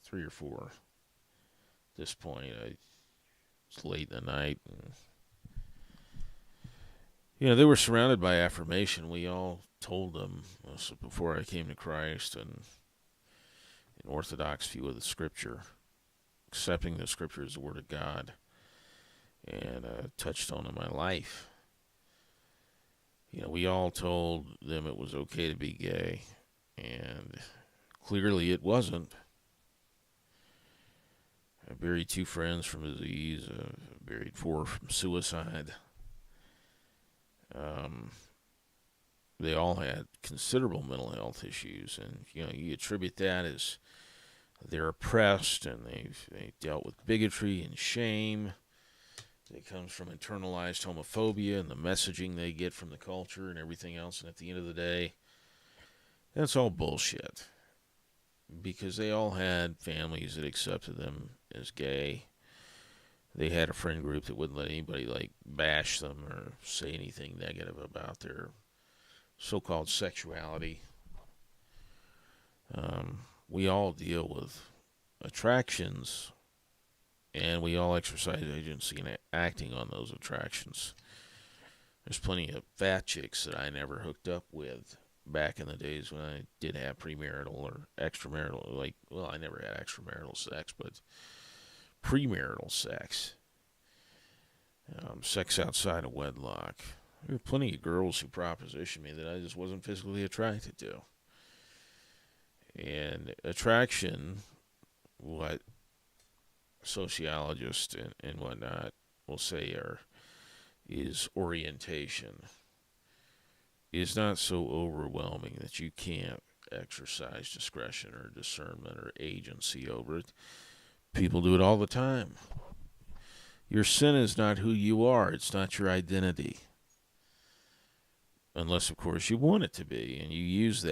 3 or 4 at this point. It's late in the night. And, they were surrounded by affirmation. We all told them, so before I came to Christ, and an orthodox view of the Scripture, accepting the Scripture as the Word of God, and touched on in my life. We all told them it was okay to be gay, and clearly it wasn't. I buried 2 friends from disease. I buried 4 from suicide. They all had considerable mental health issues, and you attribute that as they're oppressed and they've dealt with bigotry and shame. It comes from internalized homophobia and the messaging they get from the culture and everything else. And at the end of the day, that's all bullshit. Because they all had families that accepted them as gay. They had a friend group that wouldn't let anybody bash them or say anything negative about their so-called sexuality. We all deal with attractions, and we all exercise agency in acting on those attractions. There's plenty of fat chicks that I never hooked up with back in the days when I did have premarital or extramarital, I never had extramarital sex, but premarital sex. Sex outside of wedlock. There were plenty of girls who propositioned me that I just wasn't physically attracted to. And attraction, what sociologists and whatnot will say is orientation, is not so overwhelming that you can't exercise discretion or discernment or agency over it. People do it all the time. Your sin is not who you are. It's not your identity. Unless, of course, you want it to be, and you use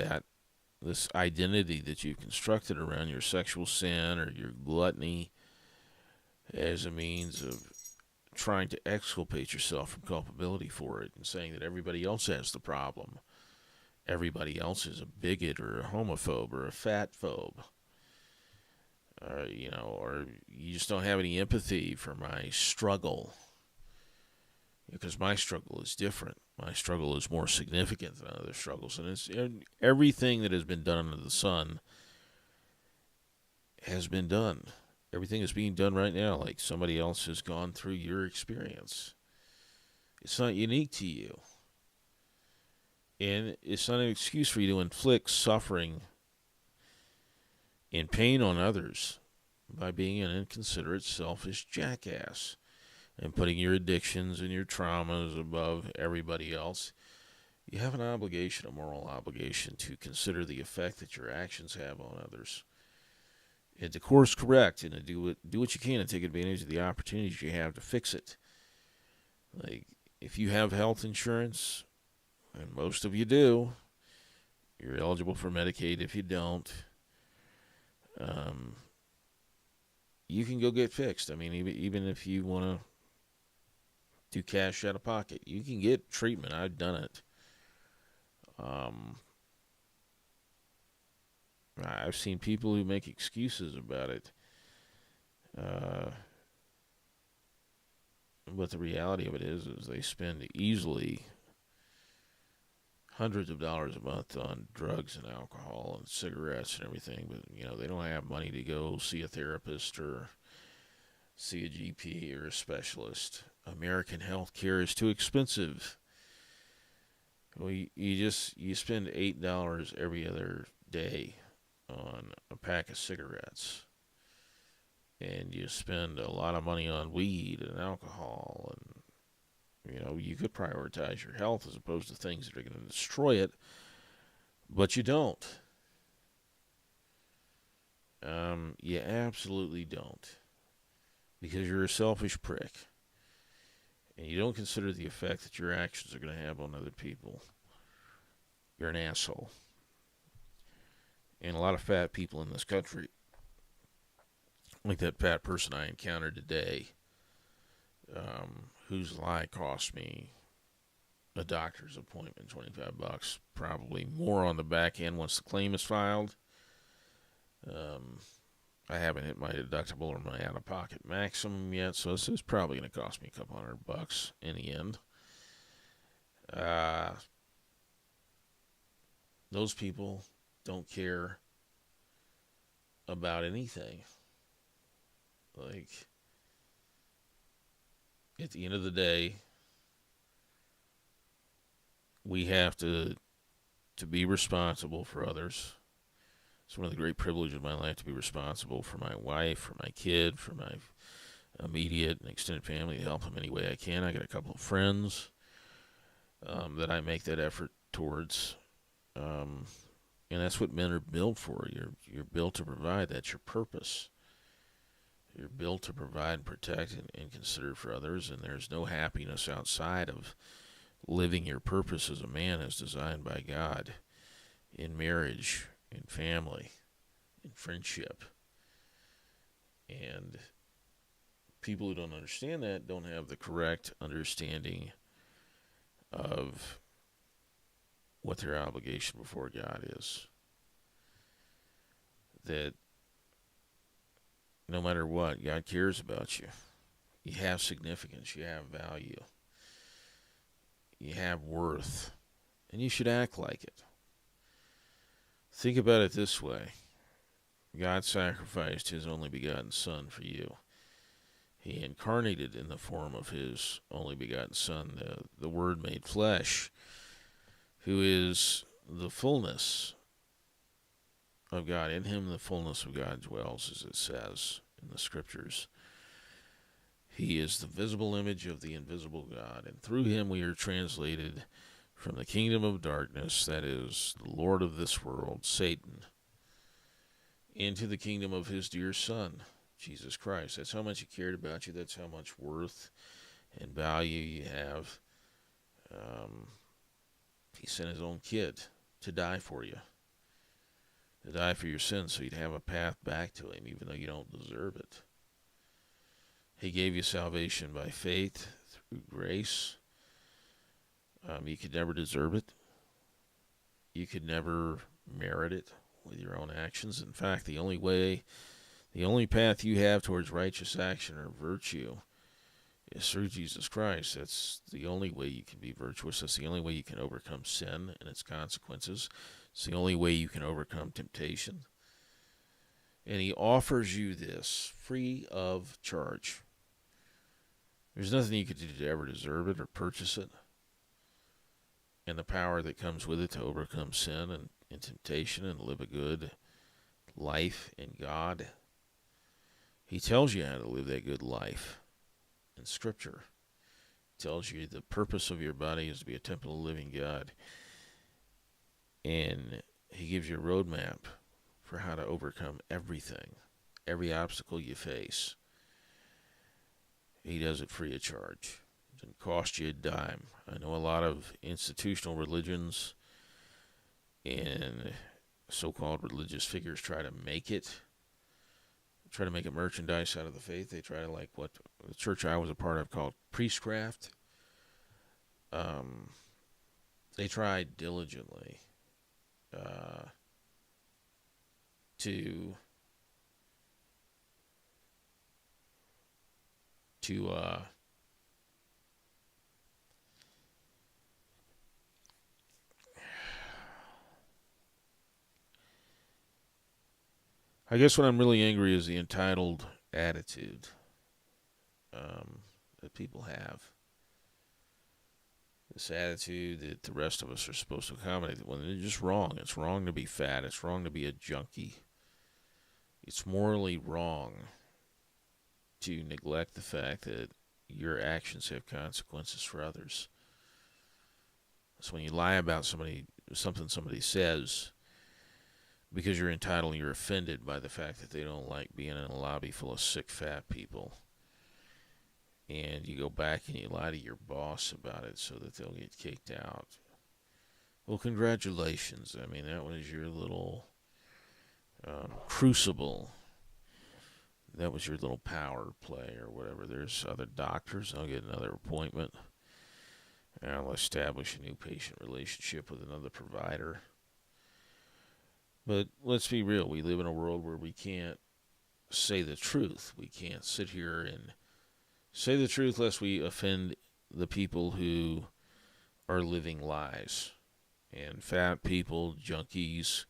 this identity that you've constructed around your sexual sin or your gluttony as a means of trying to exculpate yourself from culpability for it and saying that everybody else has the problem. Everybody else is a bigot or a homophobe or a fat phobe. Or you just don't have any empathy for my struggle. Because my struggle is different. My struggle is more significant than other struggles. And it's everything that has been done under the sun has been done. Everything is being done right now like somebody else has gone through your experience. It's not unique to you. And it's not an excuse for you to inflict suffering and pain on others by being an inconsiderate, selfish jackass and putting your addictions and your traumas above everybody else. You have an obligation, a moral obligation, to consider the effect that your actions have on others. And to course correct and to do what you can to take advantage of the opportunities you have to fix it. Like, if you have health insurance, and most of you do, you're eligible for Medicaid. If you don't, you can go get fixed. I mean, even if you want to do cash out of pocket, you can get treatment. I've done it. I've seen people who make excuses about it. But the reality of it is they spend easily hundreds of dollars a month on drugs and alcohol and cigarettes and everything, but they don't have money to go see a therapist or see a GP or a specialist. American health care is too expensive. Well, you spend $8 every other day on a pack of cigarettes, and you spend a lot of money on weed and alcohol, and you could prioritize your health as opposed to things that are going to destroy it, but you don't. You absolutely don't, because you're a selfish prick, and you don't consider the effect that your actions are going to have on other people. You're an asshole. And a lot of fat people in this country, like that fat person I encountered today, whose lie cost me a doctor's appointment, $25, probably more on the back end once the claim is filed. I haven't hit my deductible or my out-of-pocket maximum yet, so this is probably going to cost me a couple $100 in the end. Those people don't care about anything. Like, at the end of the day, we have to be responsible for others. It's one of the great privileges of my life to be responsible for my wife, for my kid, for my immediate and extended family, to help them any way I can. I got a couple of friends that I make that effort towards. And that's what men are built for. You're built to provide. That's your purpose. You're built to provide and protect and consider for others, and there's no happiness outside of living your purpose as a man as designed by God in marriage, in family, in friendship. And people who don't understand that don't have the correct understanding of what their obligation before God is. That no matter what, God cares about you. You have significance. You have value. You have worth. And you should act like it. Think about it this way. God sacrificed His only begotten Son for you. He incarnated in the form of His only begotten Son, the Word made flesh, who is the fullness of God. In Him the fullness of God dwells, as it says in the Scriptures. He is the visible image of the invisible God, and through Him we are translated from the kingdom of darkness, that is, the Lord of this world, Satan, into the kingdom of His dear Son, Jesus Christ. That's how much He cared about you. That's how much worth and value you have. Um, he sent His own kid to die for you, to die for your sins, so you'd have a path back to Him, even though you don't deserve it. He gave you salvation by faith through grace. You could never deserve it. You could never merit it with your own actions. In fact, the only path you have towards righteous action or virtue is through Jesus Christ. That's the only way you can be virtuous. That's the only way you can overcome sin and its consequences. It's the only way you can overcome temptation. And He offers you this free of charge. There's nothing you could do to ever deserve it or purchase it. And the power that comes with it to overcome sin and temptation and live a good life in God. He tells you how to live that good life in Scripture. He tells you the purpose of your body is to be a temple of the living God. And He gives you a roadmap for how to overcome everything, every obstacle you face. He does it free of charge. It doesn't cost you a dime. I know a lot of institutional religions and so-called religious figures try to make a merchandise out of the faith. They try to, like what the church I was a part of called priestcraft. They try diligently to I guess what I'm really angry is the entitled attitude that people have. This attitude that the rest of us are supposed to accommodate. When it's just wrong. It's wrong to be fat. It's wrong to be a junkie. It's morally wrong to neglect the fact that your actions have consequences for others. So when you lie about something somebody says, because you're entitled, you're offended by the fact that they don't like being in a lobby full of sick, fat people. And you go back and you lie to your boss about it so that they'll get kicked out. Well, congratulations. I mean, that was your little crucible. That was your little power play or whatever. There's other doctors. I'll get another appointment. And I'll establish a new patient relationship with another provider. But let's be real. We live in a world where we can't say the truth. We can't sit here and say the truth lest we offend the people who are living lies. And fat people, junkies,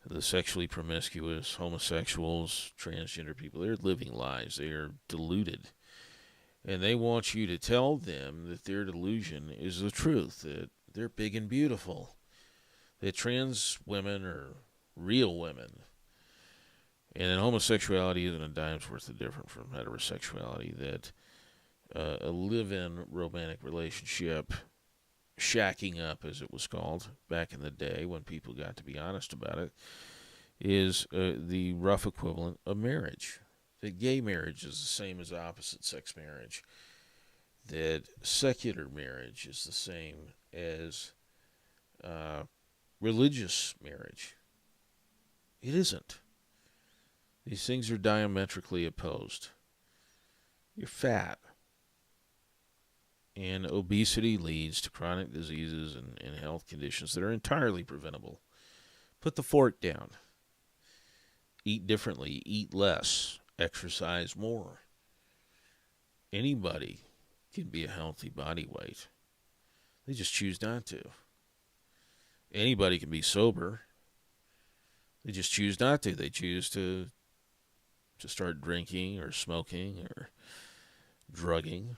the sexually promiscuous, homosexuals, transgender people, they're living lies. They are deluded. And they want you to tell them that their delusion is the truth, that they're big and beautiful, that trans women are real women. And that homosexuality isn't a dime's worth of different from heterosexuality, that a live-in romantic relationship, shacking up as it was called back in the day when people got to be honest about it, is the rough equivalent of marriage. That gay marriage is the same as opposite-sex marriage. That secular marriage is the same as religious marriage. It isn't. These things are diametrically opposed. You're fat. And obesity leads to chronic diseases and health conditions that are entirely preventable. Put the fork down. Eat differently. Eat less. Exercise more. Anybody can be a healthy body weight. They just choose not to. Anybody can be sober. They just choose not to. They choose to start drinking or smoking or drugging.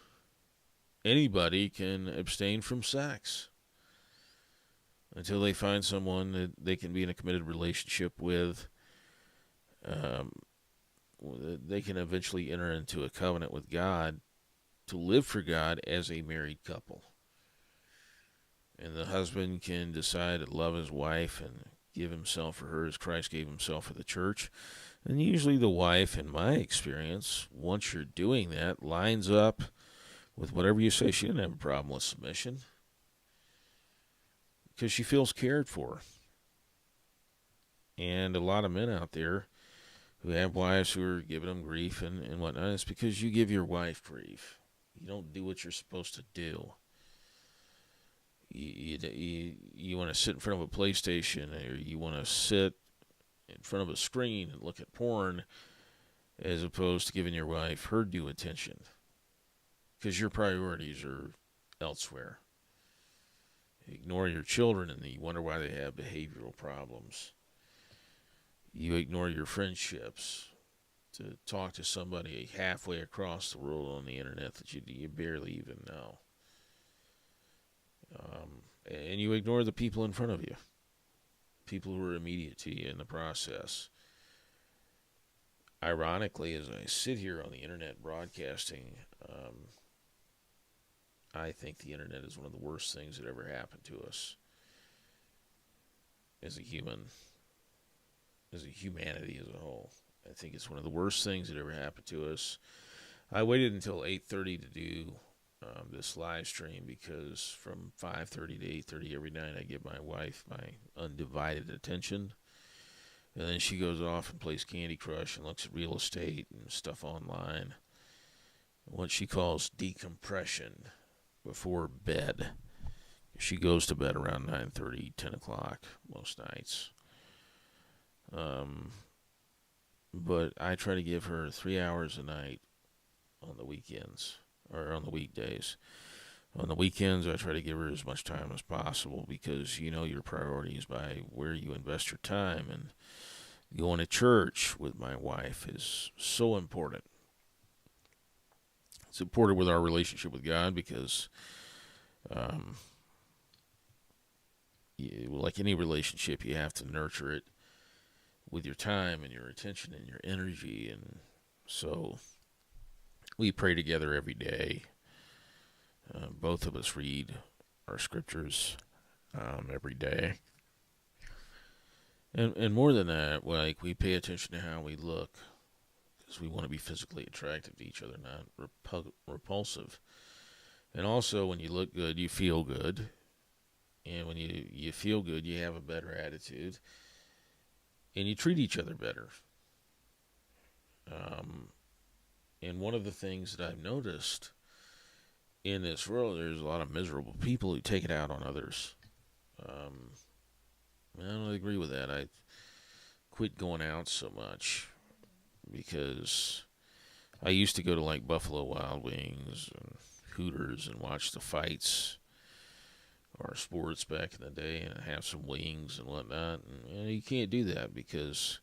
Anybody can abstain from sex until they find someone that they can be in a committed relationship with. They can eventually enter into a covenant with God to live for God as a married couple. And the husband can decide to love his wife and give himself for her as Christ gave himself for the church. And usually the wife, in my experience, once you're doing that, lines up with whatever you say. She didn't have a problem with submission because she feels cared for. And a lot of men out there who have wives who are giving them grief and whatnot, it's because you give your wife grief. You don't do what you're supposed to do. You want to sit in front of a PlayStation, or you want to sit in front of a screen and look at porn, as opposed to giving your wife her due attention, because your priorities are elsewhere. You ignore your children and you wonder why they have behavioral problems. You ignore your friendships to talk to somebody halfway across the world on the internet that you barely even know. And you ignore the people in front of you, people who are immediate to you in the process. Ironically, as I sit here on the internet broadcasting, I think the internet is one of the worst things that ever happened to us as a human, as a humanity as a whole. I think it's one of the worst things that ever happened to us. I waited until 8:30 to do this live stream, because from 5:30 to 8:30 every night I give my wife my undivided attention, and then she goes off and plays Candy Crush and looks at real estate and stuff online. What she calls decompression before bed. She goes to bed around 9:30, 10 o'clock most nights. But I try to give her 3 hours a night on the weekends, or on the weekdays. On the weekends, I try to give her as much time as possible, because you know your priorities by where you invest your time. And going to church with my wife is so important. It's important with our relationship with God, because like any relationship, you have to nurture it with your time and your attention and your energy. And so we pray together every day. Both of us read our scriptures every day. And more than that, like, we pay attention to how we look, because we want to be physically attractive to each other, not repulsive. And also, when you look good, you feel good. And when you feel good, you have a better attitude. And you treat each other better. And one of the things that I've noticed in this world, there's a lot of miserable people who take it out on others. I don't agree with that. I quit going out so much, because I used to go to like Buffalo Wild Wings and Hooters and watch the fights or sports back in the day, and have some wings and whatnot. And you can't do that, because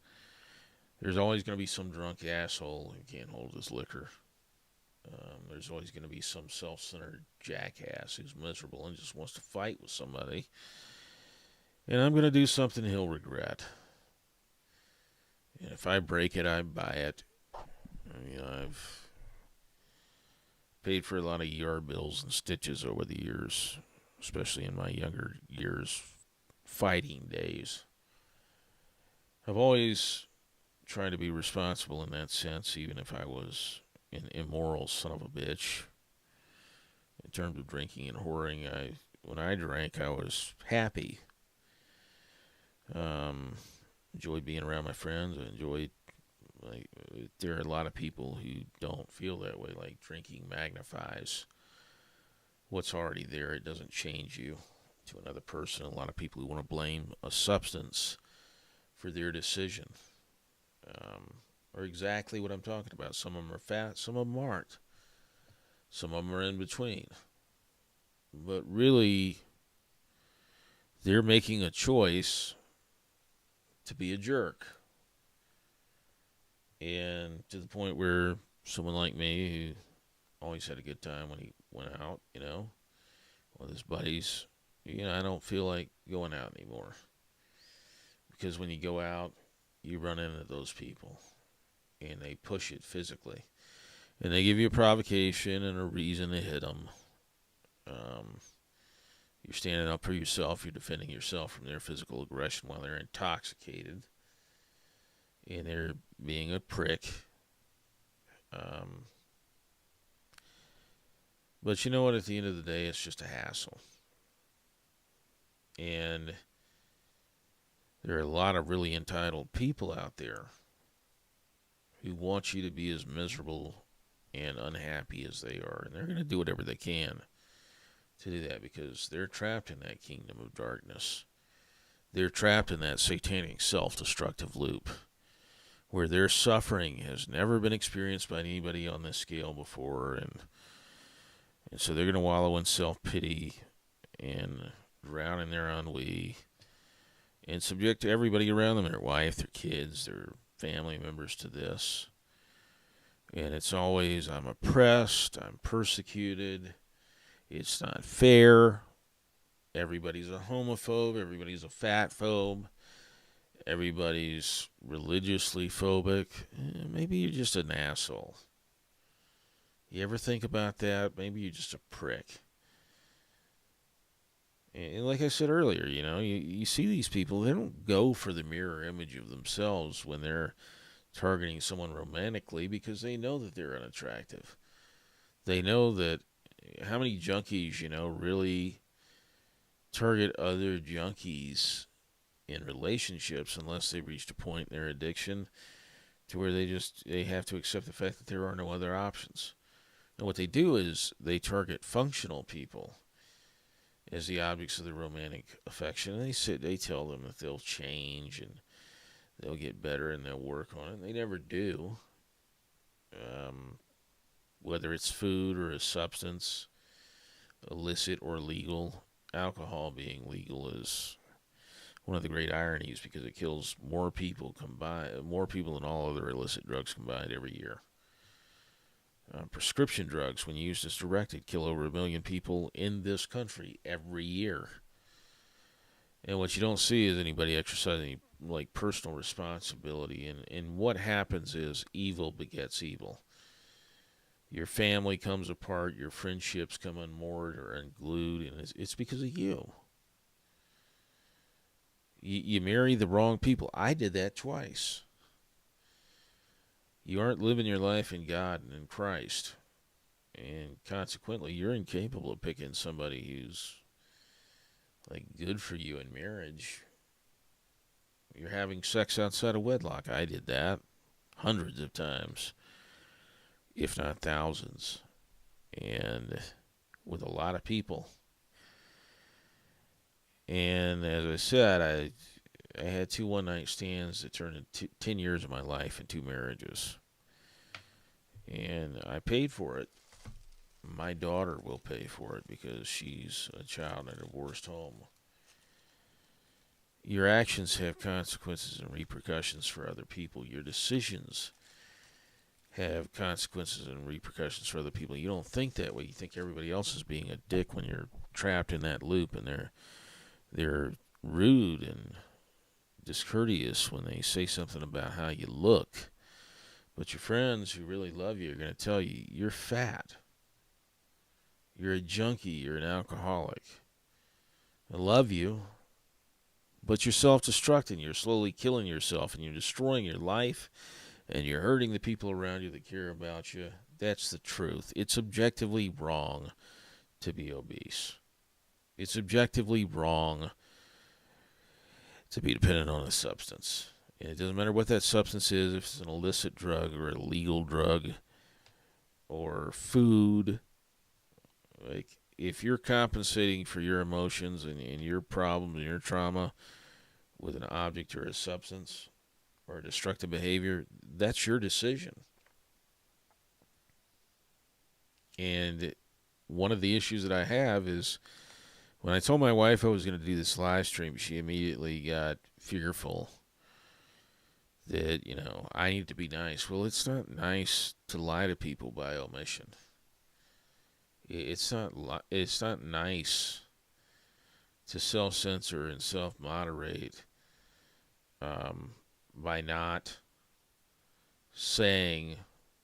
there's always going to be some drunk asshole who can't hold his liquor. There's always going to be some self-centered jackass who's miserable and just wants to fight with somebody. And I'm going to do something he'll regret. And if I break it, I buy it. I've paid for a lot of ER bills and stitches over the years, especially in my younger years, fighting days. I've always tried to be responsible in that sense, even if I was an immoral son of a bitch. In terms of drinking and whoring, when I drank, I was happy. Enjoyed being around my friends. I enjoyed, there are a lot of people who don't feel that way. Like, drinking magnifies what's already there. It doesn't change you to another person. A lot of people who want to blame a substance for their decision are exactly what I'm talking about. Some of them are fat, some of them aren't. Some of them are in between. But really, they're making a choice to be a jerk. And to the point where someone like me, who always had a good time when he went out, with his buddies, I don't feel like going out anymore. Because when you go out, you run into those people, and they push it physically. And they give you a provocation and a reason to hit them. You're standing up for yourself. You're defending yourself from their physical aggression while they're intoxicated. and they're being a prick. Um, but you know what? At the end of the day, it's just a hassle. And there are a lot of really entitled people out there who want you to be as miserable and unhappy as they are. And they're going to do whatever they can to do that because they're trapped in that kingdom of darkness. They're trapped in that satanic self-destructive loop where their suffering has never been experienced by anybody on this scale before. And so they're going to wallow in self-pity and drown in their ennui and subject everybody around them, their wife, their kids, their family members, to this. And it's always, I'm oppressed, I'm persecuted, it's not fair, everybody's a homophobe, everybody's a fat phobe, everybody's religiously phobic. Maybe you're just an asshole. You ever think about that? Maybe you're just a prick. And like I said earlier, you see these people, they don't go for the mirror image of themselves when they're targeting someone romantically because they know that they're unattractive. They know that how many junkies, really target other junkies in relationships unless they've reached a point in their addiction to where they have to accept the fact that there are no other options. And what they do is they target functional people as the objects of their romantic affection. And they tell them that they'll change and they'll get better and they'll work on it. And they never do. Whether it's food or a substance, illicit or legal, alcohol being legal is one of the great ironies because it kills more people than all other illicit drugs combined every year. Prescription drugs, when used as directed, kill over 1 million people in this country every year. And what you don't see is anybody exercising personal responsibility. And what happens is evil begets evil. Your family comes apart, your friendships come unmoored or unglued, and it's because of you. You marry the wrong people. I did that twice. You aren't living your life in God and in Christ. And consequently, you're incapable of picking somebody who's good for you in marriage. You're having sex outside of wedlock. I did that hundreds of times, if not thousands, and with a lot of people. And as I said, I had 2 one-night stands that turned into 10 years of my life and 2 marriages. And I paid for it. My daughter will pay for it because she's a child in a divorced home. Your actions have consequences and repercussions for other people. Your decisions have consequences and repercussions for other people. You don't think that way. You think everybody else is being a dick when you're trapped in that loop, and they're rude and discourteous when they say something about how you look. But your friends who really love you are going to tell you, you're fat. You're a junkie. You're an alcoholic. I love you, but you're self-destructing. You're slowly killing yourself, and you're destroying your life, and you're hurting the people around you that care about you. That's the truth. It's objectively wrong to be obese. It's objectively wrong to be dependent on a substance. And it doesn't matter what that substance is, if it's an illicit drug or a legal drug or food. If you're compensating for your emotions and your problems and your trauma with an object or a substance or a destructive behavior, that's your decision. And one of the issues that I have is when I told my wife I was going to do this live stream, she immediately got fearful that, I need to be nice. Well, it's not nice to lie to people by omission. It's not nice to self-censor and self-moderate by not saying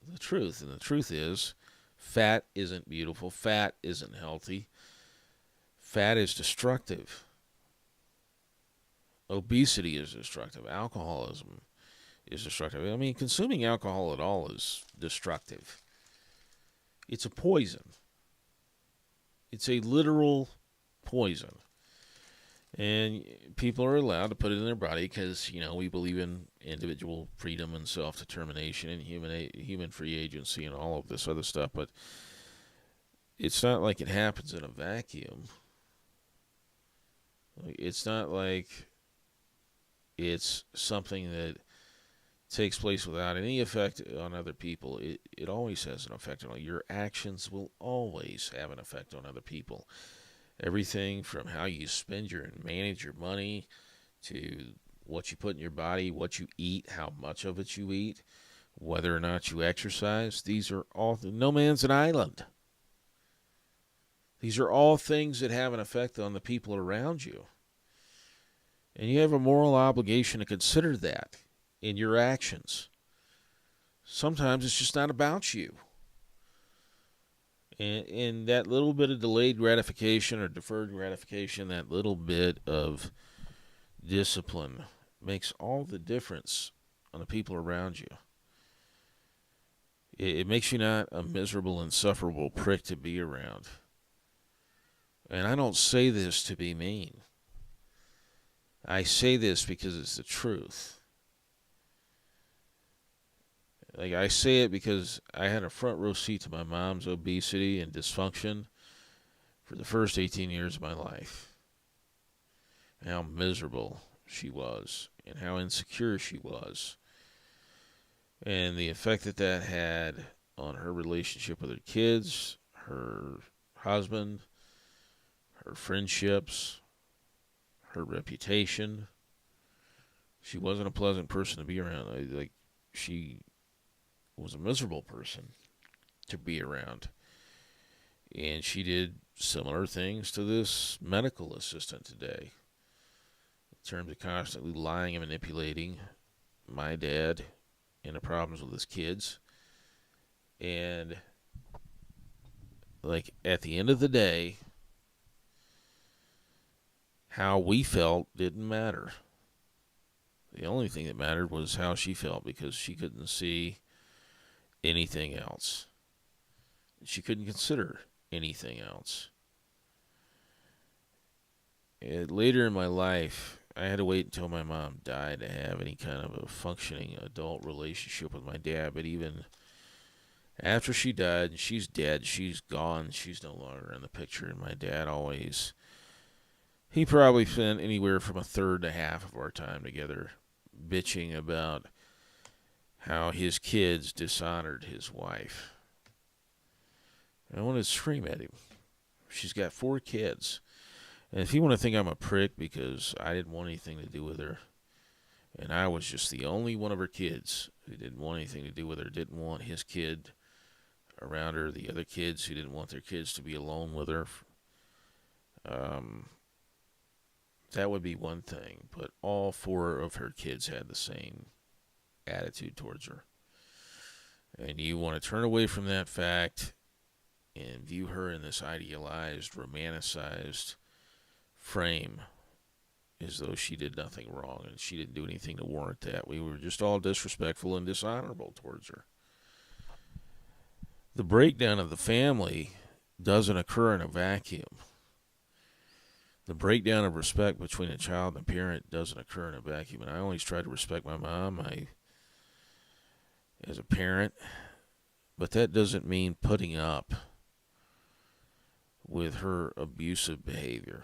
the truth. And the truth is, fat isn't beautiful. Fat isn't healthy. Fat is destructive. Obesity is destructive. Alcoholism is destructive. I mean, consuming alcohol at all is destructive. It's a poison. It's a literal poison. And people are allowed to put it in their body because, we believe in individual freedom and self-determination and human free agency and all of this other stuff. But it's not like it happens in a vacuum. It's not like it's something that takes place without any effect on other people. It always has an effect on your actions. Will always have an effect on other people. Everything from how you spend and manage your money to what you put in your body, what you eat, how much of it you eat, whether or not you exercise. These are all, no man's an island. These are all things that have an effect on the people around you. And you have a moral obligation to consider that in your actions. Sometimes it's just not about you. And that little bit of delayed gratification or deferred gratification, that little bit of discipline makes all the difference on the people around you. It makes you not a miserable, insufferable prick to be around. And I don't say this to be mean. I say this because it's the truth. Like, I say it because I had a front row seat to my mom's obesity and dysfunction for the first 18 years of my life. And how miserable she was and how insecure she was. And the effect that had on her relationship with her kids, her husband, her friendships, her reputation. She wasn't a pleasant person to be around. She was a miserable person to be around. And she did similar things to this medical assistant today, in terms of constantly lying and manipulating my dad and the problems with his kids. And, at the end of the day, how we felt didn't matter. The only thing that mattered was how she felt, because she couldn't see anything else. She couldn't consider anything else. And later in my life, I had to wait until my mom died to have any kind of a functioning adult relationship with my dad. But even after she died, and she's dead, she's gone, she's no longer in the picture. And my dad always, he probably spent anywhere from a third to half of our time together bitching about how his kids dishonored his wife. And I wanted to scream at him. She's got 4 kids. And if you want to think I'm a prick because I didn't want anything to do with her, and I was just the only one of her kids who didn't want anything to do with her, didn't want his kid around her, the other kids who didn't want their kids to be alone with her, that would be one thing. But all 4 of her kids had the same attitude towards her. And you want to turn away from that fact and view her in this idealized, romanticized frame as though she did nothing wrong and she didn't do anything to warrant that. We were just all disrespectful and dishonorable towards her. The breakdown of the family doesn't occur in a vacuum. The breakdown of respect between a child and a parent doesn't occur in a vacuum. And I always tried to respect my mom as a parent, but that doesn't mean putting up with her abusive behavior.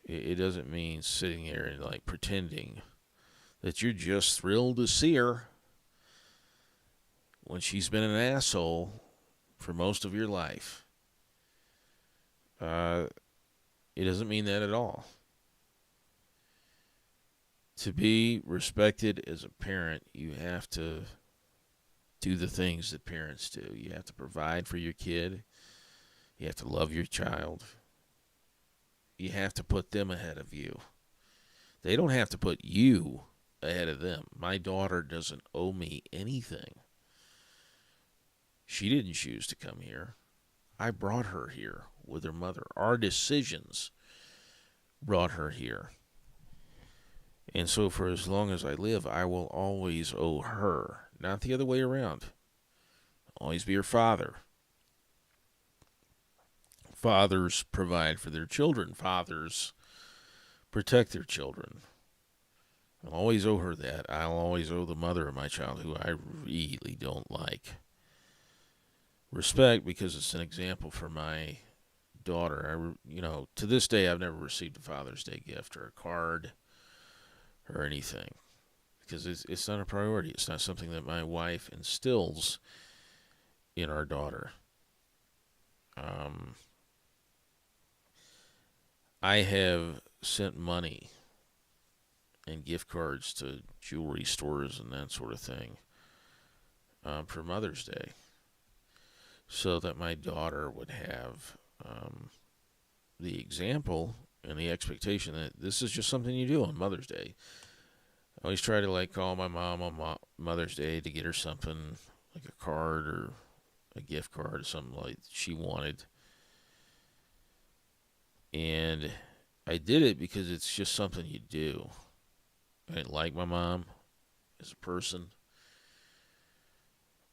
It doesn't mean sitting there and pretending that you're just thrilled to see her when she's been an asshole for most of your life. It doesn't mean that at all. To be respected as a parent, you have to do the things that parents do. You have to provide for your kid. You have to love your child. You have to put them ahead of you. They don't have to put you ahead of them. My daughter doesn't owe me anything. She didn't choose to come here. I brought her here with her mother. Our decisions brought her here. And so for as long as I live, I will always owe her, not the other way around. Always be her father. Fathers provide for their children. Fathers protect their children. I'll always owe her that. I'll always owe the mother of my child, who I really don't like, respect, because it's an example for my daughter. To this day, I've never received a Father's Day gift or a card or anything, because it's not a priority. It's not something that my wife instills in our daughter. I have sent money and gift cards to jewelry stores and that sort of thing for Mother's Day, so that my daughter would have the example and the expectation that this is just something you do on Mother's Day. I always try to call my mom on Mother's Day to get her something like a card or a gift card or something like she wanted. And I did it because it's just something you do. I didn't like my mom as a person,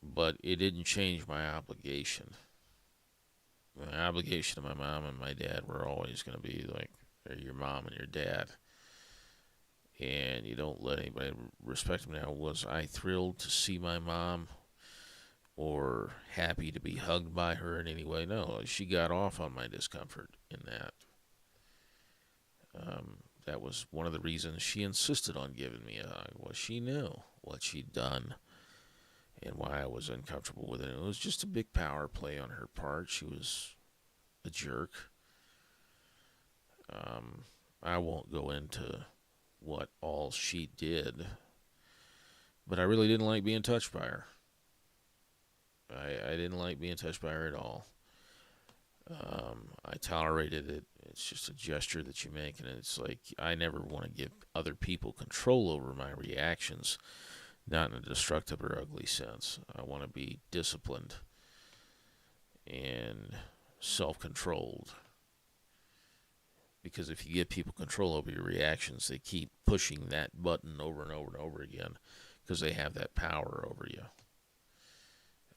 but it didn't change my obligation. My obligation to my mom and my dad were always going to be like, they're your mom and your dad. And you don't let anybody respect them. Now, was I thrilled to see my mom or happy to be hugged by her in any way? No, she got off on my discomfort in that. That was one of the reasons she insisted on giving me a hug, was she knew what she'd done and why I was uncomfortable with it. It was just a big power play on her part. She was a jerk. I won't go into what all she did, but I really didn't like being touched by her. I didn't like being touched by her at all. I tolerated it. It's just a gesture that you make, and it's like I never want to give other people control over my reactions, not in a destructive or ugly sense. I want to be disciplined and self-controlled, because if you give people control over your reactions, they keep pushing that button over and over and over again because they have that power over you.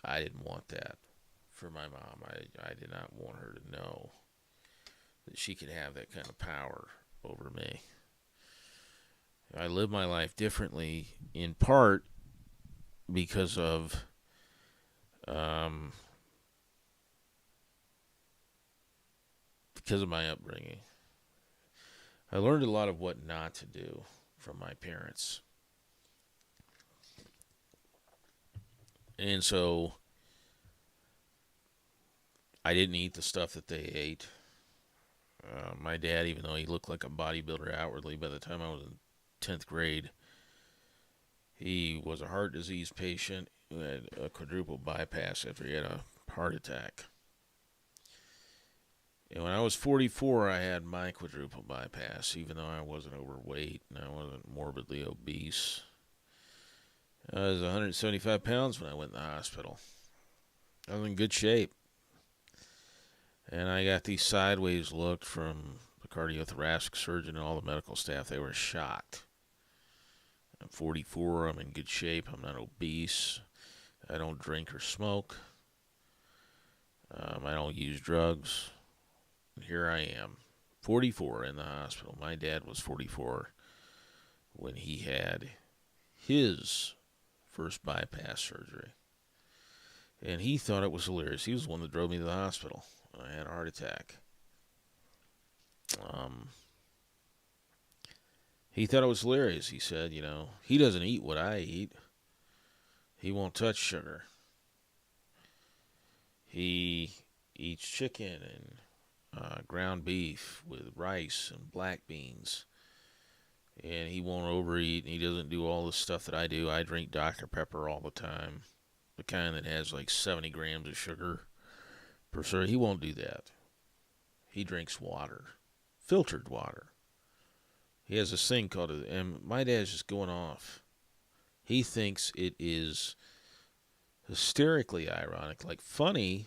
I didn't want that for my mom. I did not want her to know that she could have that kind of power over me. I live my life differently, in part because of my upbringing. I learned a lot of what not to do from my parents. And so I didn't eat the stuff that they ate. My dad, even though he looked like a bodybuilder outwardly, by the time I was in 10th grade, he was a heart disease patient who had a quadruple bypass after he had a heart attack. And when I was 44, I had my quadruple bypass, even though I wasn't overweight and I wasn't morbidly obese. I was 175 pounds when I went in the hospital. I was in good shape. And I got these sideways looks from the cardiothoracic surgeon and all the medical staff. They were shocked. I'm 44. I'm in good shape. I'm not obese. I don't drink or smoke. I don't use drugs. And here I am, 44, in the hospital. My dad was 44 when he had his first bypass surgery. And he thought it was hilarious. He was the one that drove me to the hospital. I had a heart attack. He thought it was hilarious. He said, he doesn't eat what I eat. He won't touch sugar. He eats chicken and ground beef with rice and black beans. And he won't overeat, and he doesn't do all the stuff that I do. I drink Dr. Pepper all the time, the kind that has like 70 grams of sugar per serve. He won't do that. He drinks water, filtered water. He has this thing called and my dad's just going off. He thinks it is hysterically ironic, like funny,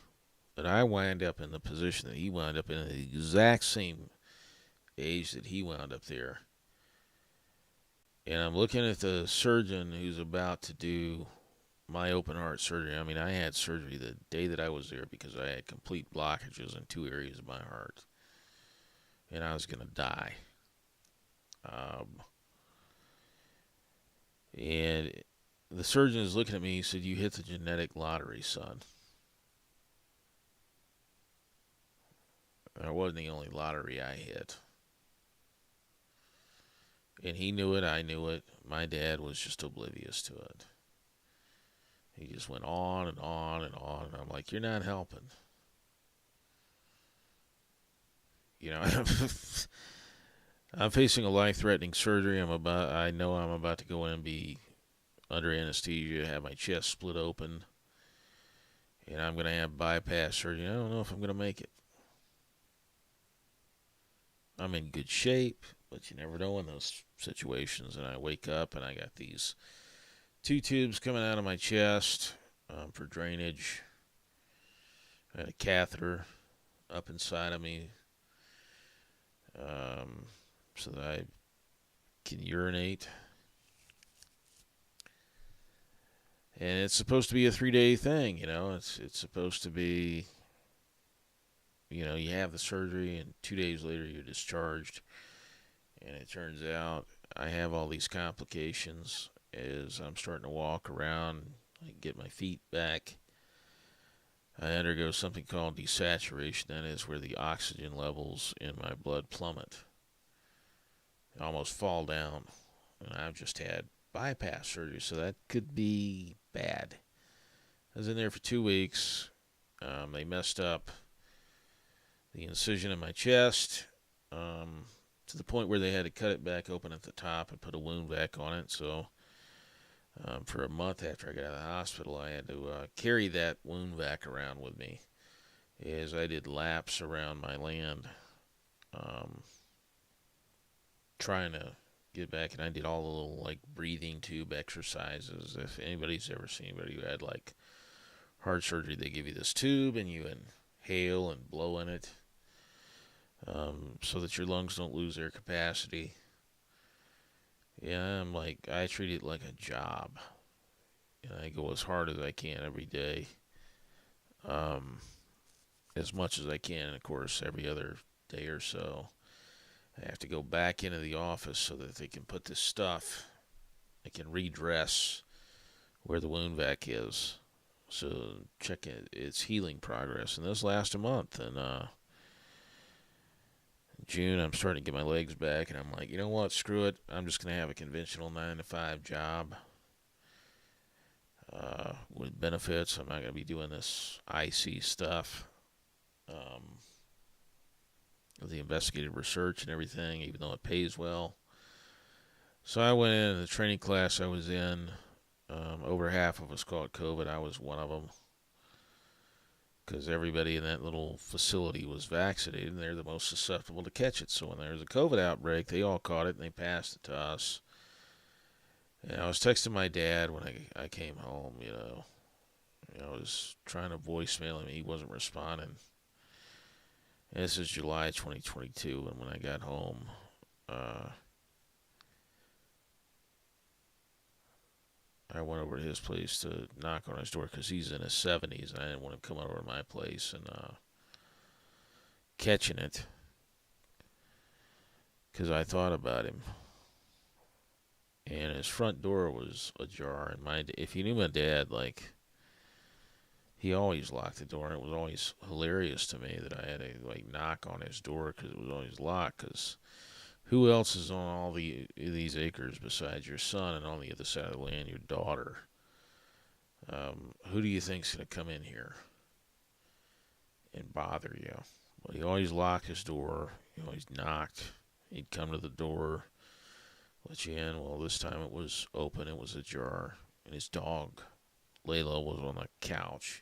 that I wind up in the position that he wound up in at the exact same age that he wound up there. And I'm looking at the surgeon who's about to do my open heart surgery. I mean, I had surgery the day that I was there because I had complete blockages in 2 areas of my heart, and I was going to die. Um, and the surgeon is looking at me. He said, "You hit the genetic lottery, son." That wasn't the only lottery I hit. And he knew it, I knew it. My dad was just oblivious to it. He just went on and on and on. And I'm like, "You're not helping." You know, I'm facing a life-threatening surgery. I know I'm about to go in and be under anesthesia, have my chest split open, and I'm going to have bypass surgery. I don't know if I'm going to make it. I'm in good shape, but you never know in those situations. And I wake up and I got these 2 tubes coming out of my chest for drainage. I had a catheter up inside of me so that I can urinate. And it's supposed to be a 3-day thing, you know. It's supposed to be, you know, you have the surgery and 2 days later you're discharged. And it turns out I have all these complications as I'm starting to walk around, I get my feet back. I undergo something called desaturation. That is where the oxygen levels in my blood plummet. I almost fall down. And I've just had bypass surgery, so that could be bad. I was in there for 2 weeks. They messed up the incision in my chest to the point where they had to cut it back open at the top and put a wound vac on it. So for a month after I got out of the hospital, I had to carry that wound vac around with me as I did laps around my land, trying to get back. And I did all the little like breathing tube exercises. If anybody's ever seen anybody who had like heart surgery, they give you this tube and you inhale and blow in it so that your lungs don't lose their capacity. Yeah, I treat it like a job. And I go as hard as I can every day, as much as I can. And of course, every other day or so, I have to go back into the office so that they can put this stuff, they can redress where the wound vac is. So check its healing progress. And this lasts a month. And in June, I'm starting to get my legs back. And I'm like, you know what? Screw it. I'm just going to have a conventional 9-to-5 job with benefits. I'm not going to be doing this IC stuff. The investigative research and everything, even though it pays well. So I went in the training class I was in. Over half of us caught COVID. I was one of them because everybody in that little facility was vaccinated, and they're the most susceptible to catch it. So when there was a COVID outbreak, they all caught it, and they passed it to us. And I was texting my dad when I came home, you know. I was trying to voicemail him. He wasn't responding. And this is July 2022, and when I got home, I went over to his place to knock on his door because he's in his 70s, and I didn't want him coming over to my place and catching it because I thought about him. And his front door was ajar, and if you knew my dad, like, he always locked the door, and it was always hilarious to me that I had to like knock on his door because it was always locked. Because who else is on all these acres besides your son, and on the other side of the land, your daughter? Who do you think's gonna come in here and bother you? Well, he always locked his door. He always knocked. He'd come to the door, let you in. Well, this time it was open. It was ajar, and his dog, Layla, was on the couch.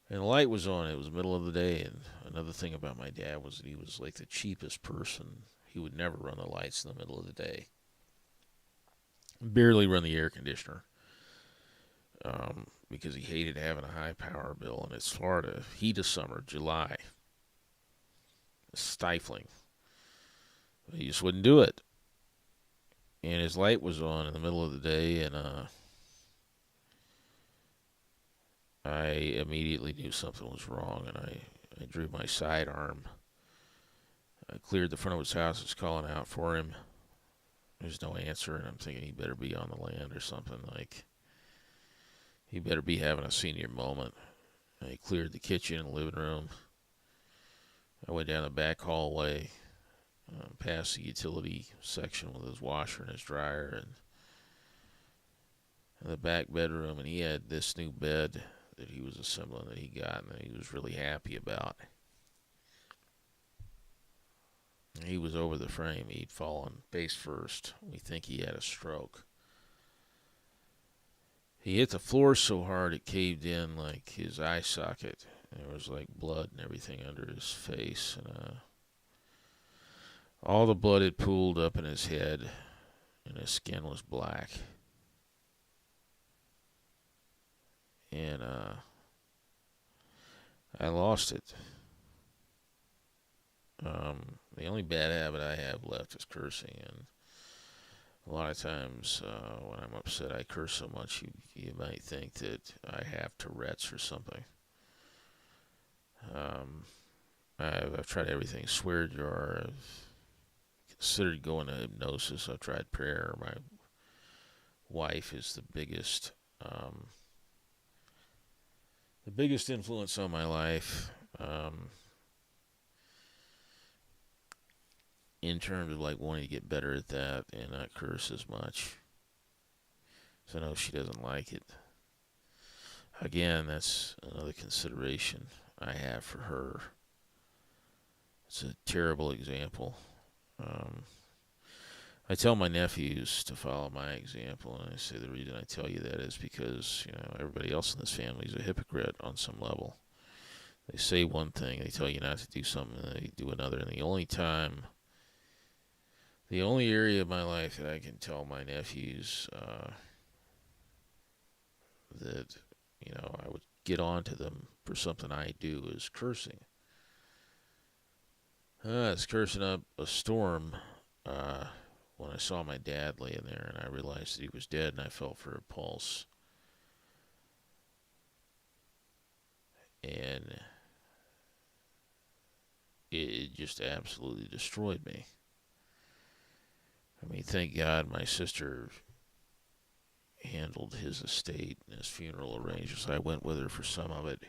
And the light was on. It was the middle of the day. And another thing about my dad was that he was like the cheapest person. He would never run the lights in the middle of the day. Barely run the air conditioner. Because he hated having a high power bill. And it's Florida. Heat of summer, July. It's stifling. He just wouldn't do it. and his light was on in the middle of the day, and I immediately knew something was wrong, and I drew my sidearm. I cleared the front of his house, was calling out for him. There's no answer, and I'm thinking he better be on the land or something. Like, he better be having a senior moment. I cleared the kitchen and living room. I went down the back hallway, past the utility section with his washer and his dryer, and the back bedroom, and he had this new bed that he was assembling that he got and that he was really happy about. He was over the frame. He'd fallen face first. We think he had a stroke. He hit the floor so hard it caved in like his eye socket. There was like blood and everything under his face, and all the blood had pooled up in his head, and his skin was black. And I lost it. The only bad habit I have left is cursing, and a lot of times when I'm upset, I curse so much you might think that I have Tourette's or something. I've tried everything. Swear jar. I've considered going to hypnosis. I've tried prayer. My wife is the biggest influence on my life. In terms of like wanting to get better at that and not curse as much. So I know she doesn't like it. Again, that's another consideration I have for her. It's a terrible example. I tell my nephews to follow my example, and I say the reason I tell you that is because, everybody else in this family is a hypocrite on some level. They say one thing, they tell you not to do something, and they do another. And the only area of my life that I can tell my nephews that, I would get on to them for something I do is cursing. I was cursing up a storm when I saw my dad laying there, and I realized that he was dead, and I felt for a pulse. And it just absolutely destroyed me. I mean, thank God my sister handled his estate and his funeral arrangements. I went with her for some of it.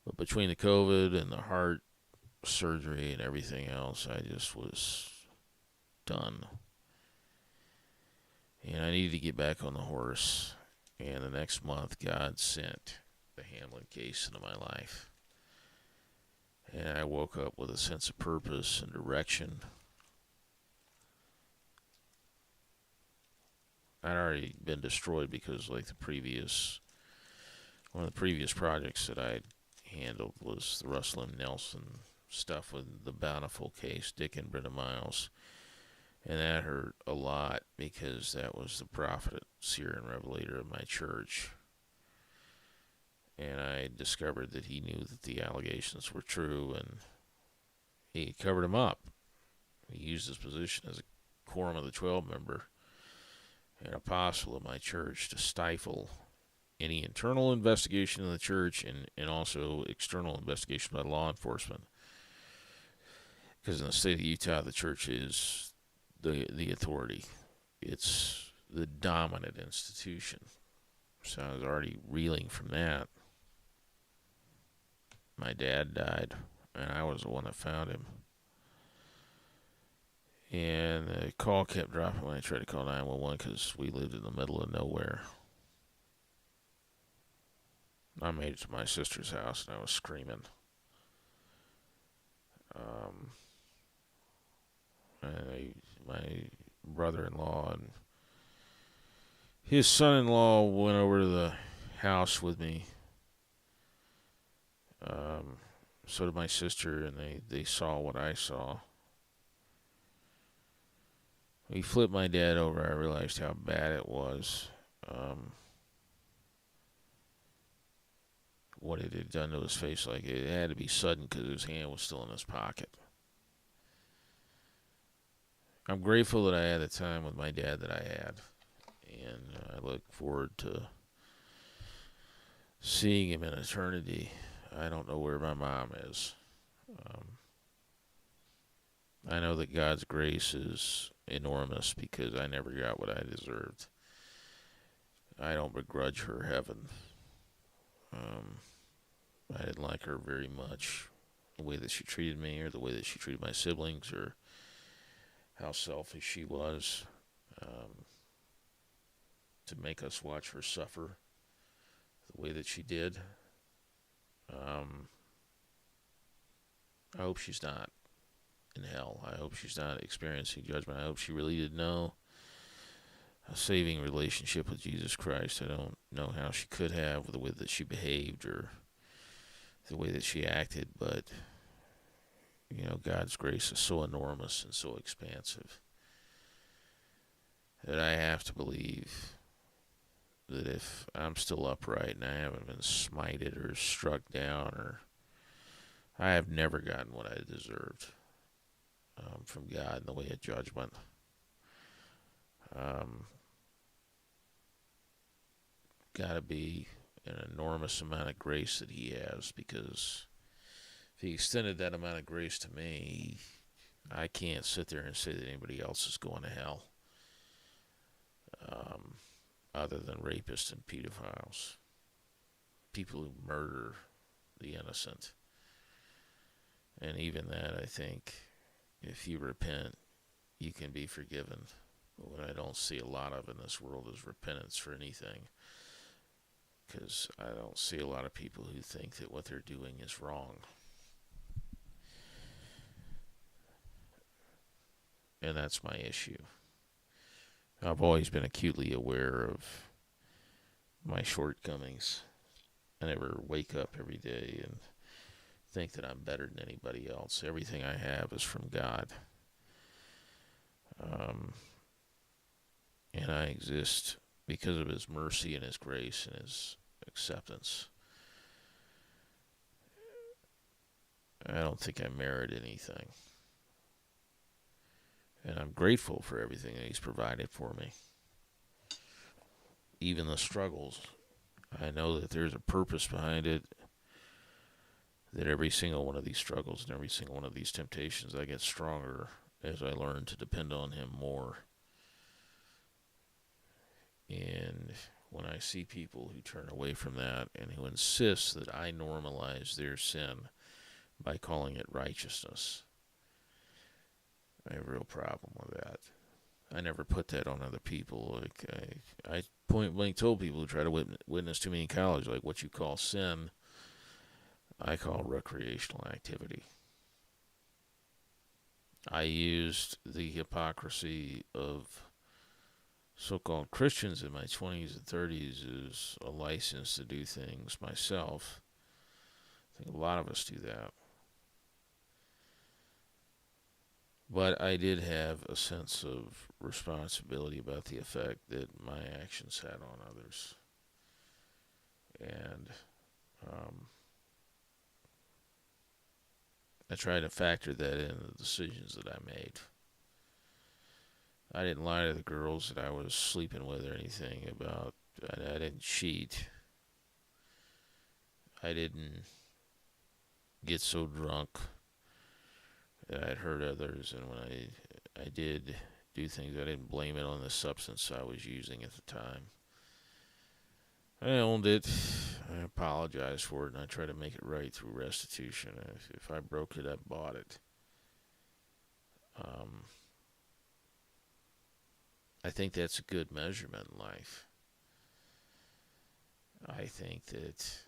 But between the COVID and the heart surgery and everything else, I just was done. And I needed to get back on the horse. And the next month, God sent the Hamlin case into my life. And I woke up with a sense of purpose and direction. I'd already been destroyed because, like, one of the previous projects that I'd handled was the Russell M. Nelson stuff with the Bountiful case, Dick and Brenda Miles. And that hurt a lot because that was the prophet, seer, and revelator of my church. And I discovered that he knew that the allegations were true, and he covered them up. He used his position as a Quorum of the 12 member and apostle of my church to stifle any internal investigation in the church and also external investigation by law enforcement. Because in the state of Utah, the church is the authority. It's the dominant institution. So I was already reeling from that. My dad died, and I was the one that found him. And the call kept dropping when I tried to call 911 because we lived in the middle of nowhere. I made it to my sister's house, and I was screaming. My brother-in-law and his son-in-law went over to the house with me. So did my sister, and they saw what I saw. We flipped my dad over. I realized how bad it was. What it had done to his face. Like, it had to be sudden because his hand was still in his pocket. I'm grateful that I had the time with my dad that I had, and I look forward to seeing him in eternity. I don't know where my mom is. Um, I know that God's grace is enormous because I never got what I deserved. I don't begrudge her heaven. Um, I didn't like her very much. The way that she treated me, or the way that she treated my siblings, or how selfish she was, um, to make us watch her suffer the way that she did. Um, I hope she's not in hell. I hope she's not experiencing judgment. I hope she really did know a saving relationship with Jesus Christ. I don't know how she could have with the way that she behaved or the way that she acted, but God's grace is so enormous and so expansive that I have to believe that if I'm still upright and I haven't been smited or struck down, or I have never gotten what I deserved from God in the way of judgment. Got to be an enormous amount of grace that He has, because if He extended that amount of grace to me, I can't sit there and say that anybody else is going to hell, other than rapists and pedophiles, people who murder the innocent. And even that, I think, if you repent, you can be forgiven. But what I don't see a lot of in this world is repentance for anything, because I don't see a lot of people who think that what they're doing is wrong. And that's my issue. I've always been acutely aware of my shortcomings. I never wake up every day and think that I'm better than anybody else. Everything I have is from God. And I exist because of His mercy and His grace and His acceptance. I don't think I merit anything. And I'm grateful for everything that He's provided for me. Even the struggles. I know that there's a purpose behind it. That every single one of these struggles and every single one of these temptations, I get stronger as I learn to depend on Him more. And when I see people who turn away from that and who insist that I normalize their sin by calling it righteousness, I have a real problem with that. I never put that on other people. Like I point blank told people who try to witness to me in college, like, what you call sin, I call recreational activity. I used the hypocrisy of so-called Christians in my 20s and 30s as a license to do things myself. I think a lot of us do that. But I did have a sense of responsibility about the effect that my actions had on others. And I tried to factor that in the decisions that I made. I didn't lie to the girls that I was sleeping with or anything about. I didn't cheat. I didn't get so drunk that I'd hurt others. And when I did do things, I didn't blame it on the substance I was using at the time. I owned it. I apologized for it, and I tried to make it right through restitution. If I broke it, I bought it. I think that's a good measurement in life. I think that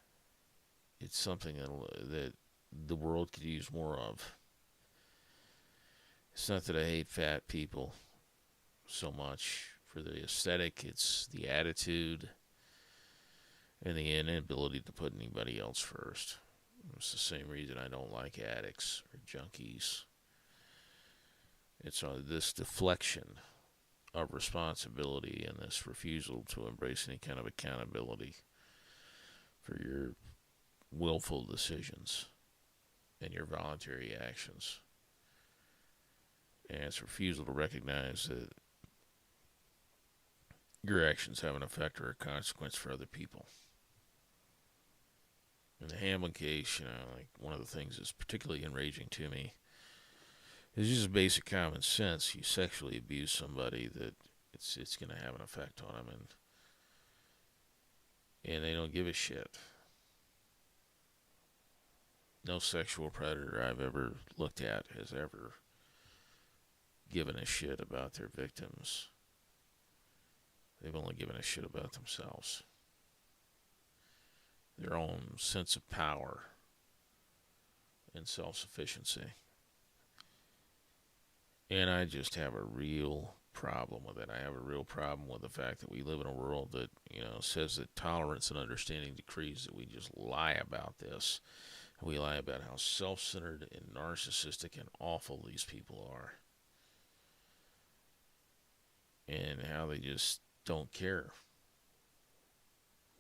it's something that the world could use more of. It's not that I hate fat people so much for the aesthetic, it's the attitude and the inability to put anybody else first. It's the same reason I don't like addicts or junkies. It's this deflection of responsibility and this refusal to embrace any kind of accountability for your willful decisions and your voluntary actions. And it's refusal to recognize that your actions have an effect or a consequence for other people. In the Hamlin case, like one of the things that's particularly enraging to me is just basic common sense. You sexually abuse somebody, that it's going to have an effect on them, and they don't give a shit. No sexual predator I've ever looked at has ever given a shit about their victims. They've only given a shit about themselves, their own sense of power and self-sufficiency. And I just have a real problem with it. I have a real problem with the fact that we live in a world that, says that tolerance and understanding decrees, that we just lie about this. We lie about how self-centered and narcissistic and awful these people are. And how they just don't care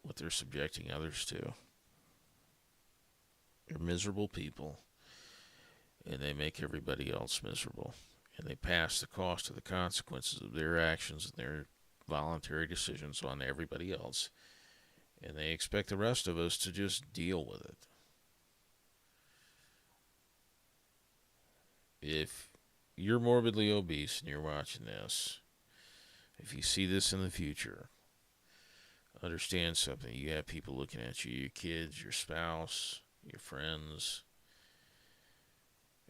what they're subjecting others to. They're miserable people, and they make everybody else miserable. And they pass the cost of the consequences of their actions and their voluntary decisions on everybody else. And they expect the rest of us to just deal with it. If you're morbidly obese and you're watching this, if you see this in the future, understand something. You have people looking at you, your kids, your spouse, your friends,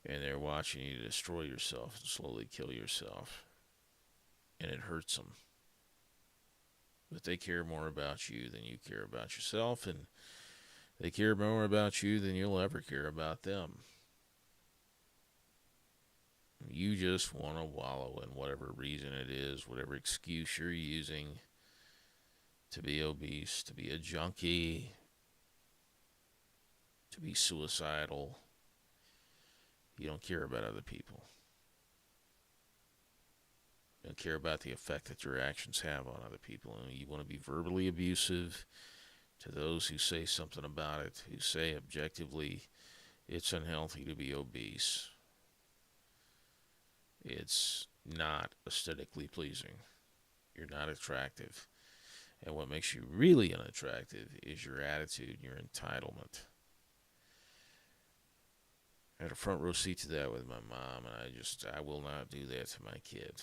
and they're watching you destroy yourself and slowly kill yourself. And it hurts them. But they care more about you than you care about yourself, and they care more about you than you'll ever care about them. You just want to wallow in whatever reason it is, whatever excuse you're using to be obese, to be a junkie, to be suicidal. You don't care about other people. You don't care about the effect that your actions have on other people. And you want to be verbally abusive to those who say something about it, who say objectively it's unhealthy to be obese. It's not aesthetically pleasing. You're not attractive. And what makes you really unattractive is your attitude and your entitlement. I had a front row seat to that with my mom, and I will not do that to my kid.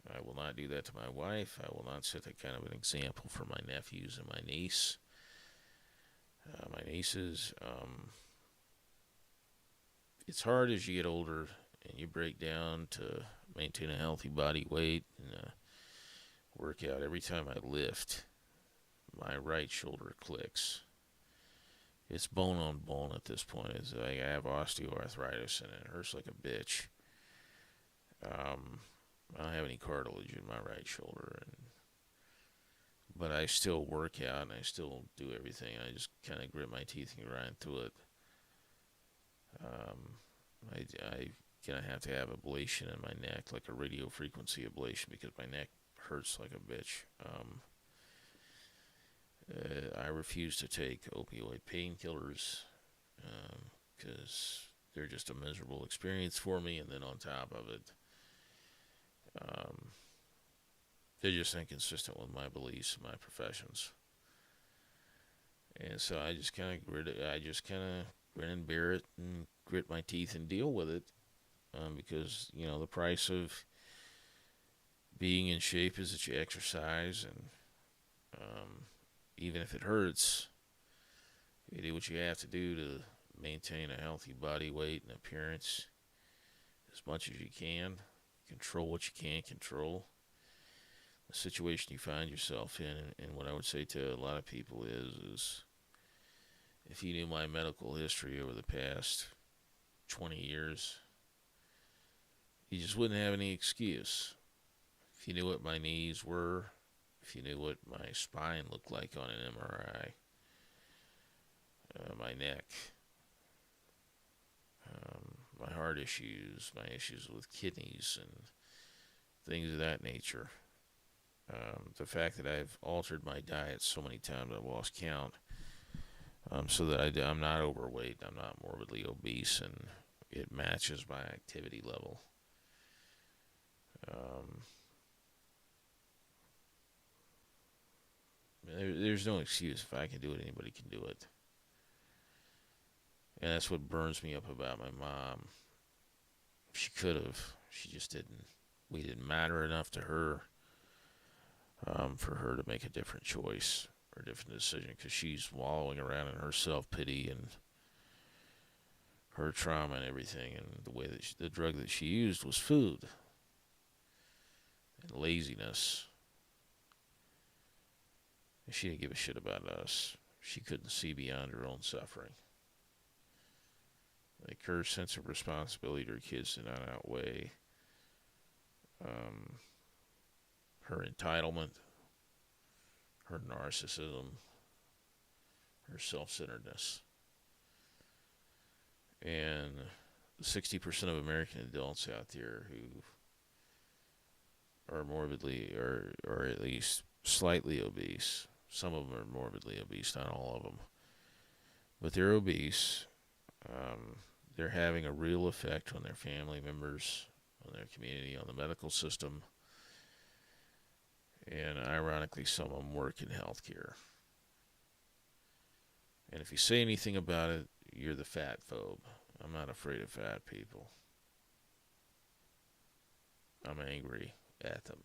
I will not do that to my wife. I will not set that kind of an example for my nephews and my niece. My nieces. It's hard as you get older and you break down to maintain a healthy body weight and work out. Every time I lift, my right shoulder clicks. It's bone on bone at this point. It's like I have osteoarthritis and it hurts like a bitch. I don't have any cartilage in my right shoulder, but I still work out and I still do everything. I just kind of grit my teeth and grind through it. I gonna have to have ablation in my neck, like a radio frequency ablation, because my neck hurts like a bitch. I refuse to take opioid painkillers because they're just a miserable experience for me, and then on top of it, they're just inconsistent with my beliefs and my professions. And so I just kind of grin and bear it and grit my teeth and deal with it, because the price of being in shape is that you exercise, and even if it hurts, you do what you have to do to maintain a healthy body weight and appearance as much as you can. Control what you can control. The situation you find yourself in, and what I would say to a lot of people is if you knew my medical history over the past 20 years, you just wouldn't have any excuse. If you knew what my knees were, if you knew what my spine looked like on an MRI, my neck, my heart issues, my issues with kidneys and things of that nature. The fact that I've altered my diet so many times I've lost count, so that I'm not overweight, I'm not morbidly obese, and it matches my activity level. Um, there's no excuse. If I can do it, anybody can do it. And that's what burns me up about my mom. She could have. She just didn't. We didn't matter enough to her for her to make a different choice or a different decision, because she's wallowing around in her self-pity and her trauma and everything. And the way that the drug that she used was food and laziness. And she didn't give a shit about us. She couldn't see beyond her own suffering. Like, her sense of responsibility to her kids did not outweigh her entitlement, her narcissism, her self-centeredness. And 60% of American adults out there who are morbidly or at least slightly obese, some of them are morbidly obese, not all of them, but they're obese. They're having a real effect on their family members, on their community, on the medical system. And ironically, some of them work in healthcare. And if you say anything about it, you're the fat phobe. I'm not afraid of fat people. I'm angry at them.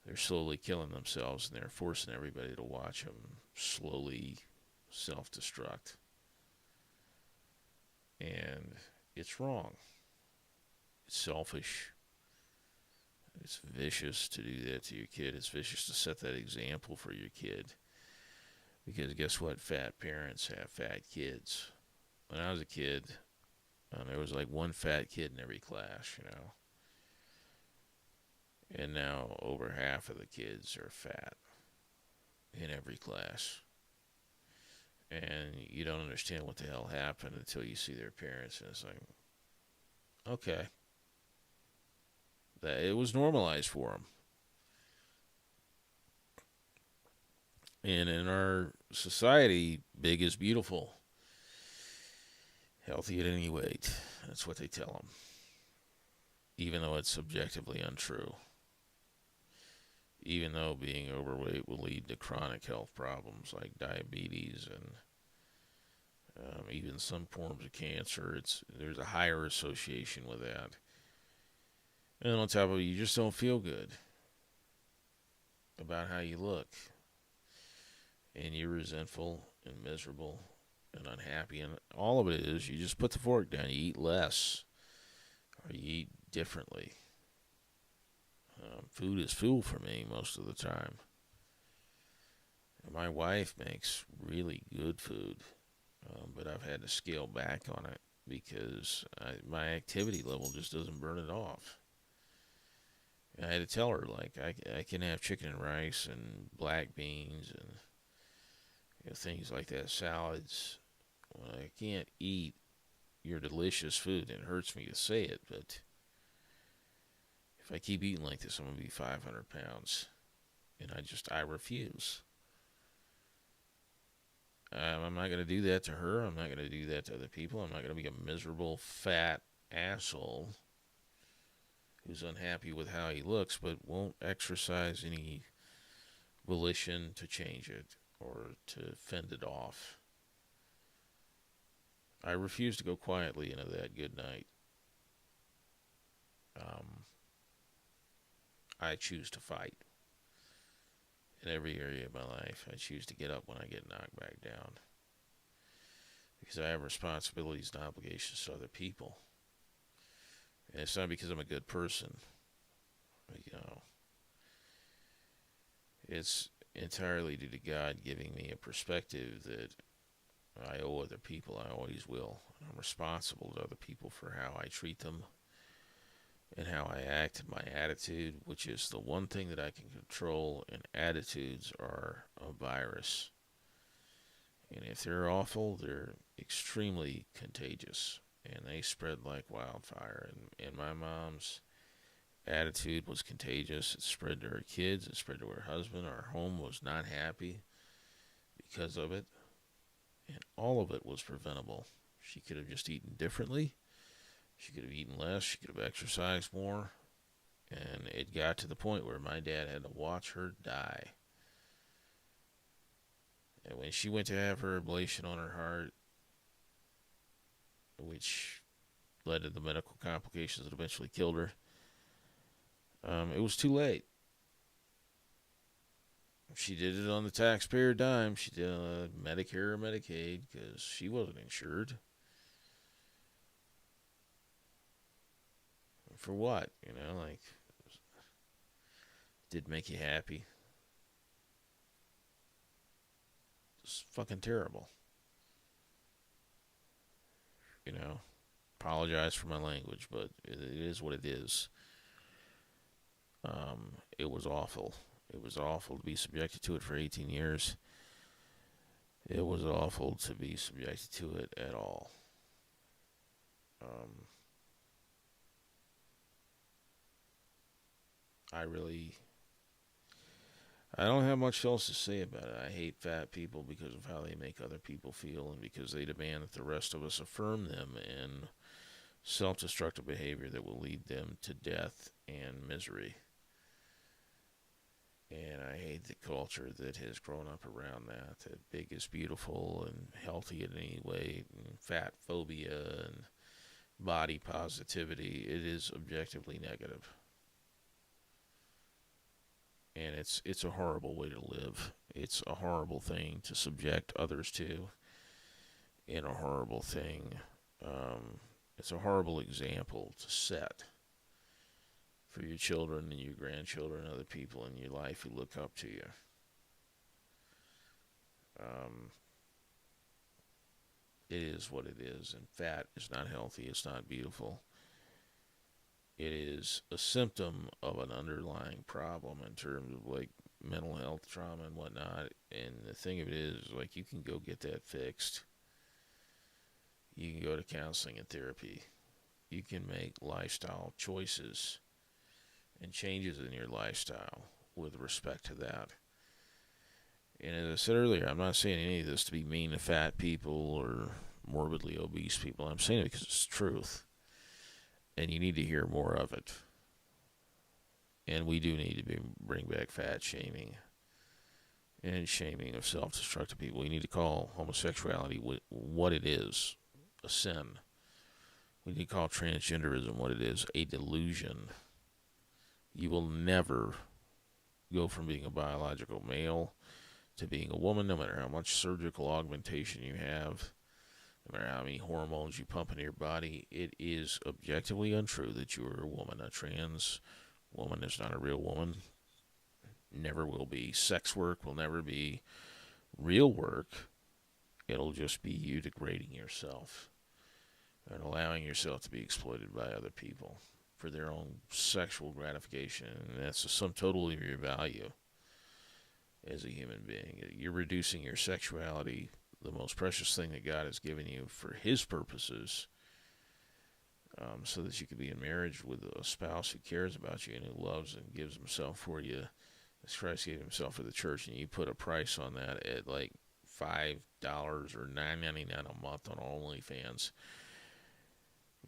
They're slowly killing themselves, and they're forcing everybody to watch them slowly self-destruct. And it's wrong. It's selfish. It's vicious to do that to your kid. It's vicious to set that example for your kid. Because guess what? Fat parents have fat kids. When I was a kid, there was like one fat kid in every class, you know. And now over half of the kids are fat in every class. And you don't understand what the hell happened until you see their parents, and it's like, okay, that it was normalized for them. And in our society, big is beautiful, healthy at any weight. That's what they tell them, even though it's subjectively untrue. Even though being overweight will lead to chronic health problems like diabetes and even some forms of cancer, there's a higher association with that. And on top of it, you just don't feel good about how you look. And you're resentful and miserable and unhappy. And all of it is, you just put the fork down. You eat less or you eat differently. Food is fuel for me most of the time. And my wife makes really good food, but I've had to scale back on it because my activity level just doesn't burn it off. And I had to tell her, like, I can have chicken and rice and black beans and things like that, salads. Well, I can't eat your delicious food, and it hurts me to say it, but if I keep eating like this, I'm going to be 500 pounds. And I refuse. I'm not going to do that to her. I'm not going to do that to other people. I'm not going to be a miserable, fat asshole who's unhappy with how he looks, but won't exercise any volition to change it or to fend it off. I refuse to go quietly into that good night. I choose to fight in every area of my life. I choose to get up when I get knocked back down because I have responsibilities and obligations to other people. And it's not because I'm a good person. It's entirely due to God giving me a perspective that I owe other people. I always will. I'm responsible to other people for how I treat them and how I act, my attitude, which is the one thing that I can control, and attitudes are a virus. And if they're awful, they're extremely contagious, and they spread like wildfire. And my mom's attitude was contagious. It spread to her kids, it spread to her husband. Our home was not happy because of it, and all of it was preventable. She could have just eaten differently. She could have eaten less. She could have exercised more. And it got to the point where my dad had to watch her die. And when she went to have her ablation on her heart, which led to the medical complications that eventually killed her, it was too late. She did it on the taxpayer dime. She did Medicare or Medicaid because she wasn't insured. For what? Like, did make you happy. It's fucking terrible. You know, apologize for my language, but it is what it is. It was awful. It was awful to be subjected to it for 18 years. It was awful to be subjected to it at all. Um, I don't have much else to say about it. I hate fat people because of how they make other people feel and because they demand that the rest of us affirm them in self-destructive behavior that will lead them to death and misery. And I hate the culture that has grown up around that big is beautiful and healthy in any way, and fat phobia and body positivity. It is objectively negative. And it's a horrible way to live. It's a horrible thing to subject others to, and a horrible thing. It's a horrible example to set for your children and your grandchildren and other people in your life who look up to you. Um, it is what it is, and fat is not healthy. It's not beautiful. It is a symptom of an underlying problem in terms of like mental health trauma and whatnot. And the thing of it is, like, you can go get that fixed. You can go to counseling and therapy. You can make lifestyle choices and changes in your lifestyle with respect to that. And as I said earlier, I'm not saying any of this to be mean to fat people or morbidly obese people. I'm saying it because it's truth. And you need to hear more of it. And we do need to bring back fat shaming and shaming of self-destructive people. We need to call homosexuality what it is, a sin. We need to call transgenderism what it is, a delusion. You will never go from being a biological male to being a woman, no matter how much surgical augmentation you have, no matter how many hormones you pump into your body. It is objectively untrue that you are a woman. A trans woman is not a real woman. Never will be. Sex work will never be real work. It'll just be you degrading yourself and allowing yourself to be exploited by other people for their own sexual gratification. And that's the sum total of your value as a human being. You're reducing your sexuality, the most precious thing that God has given you, for His purposes, so that you can be in marriage with a spouse who cares about you and who loves and gives Himself for you, as Christ gave Himself for the church. And you put a price on that at like $5 or $9.99 a month on OnlyFans.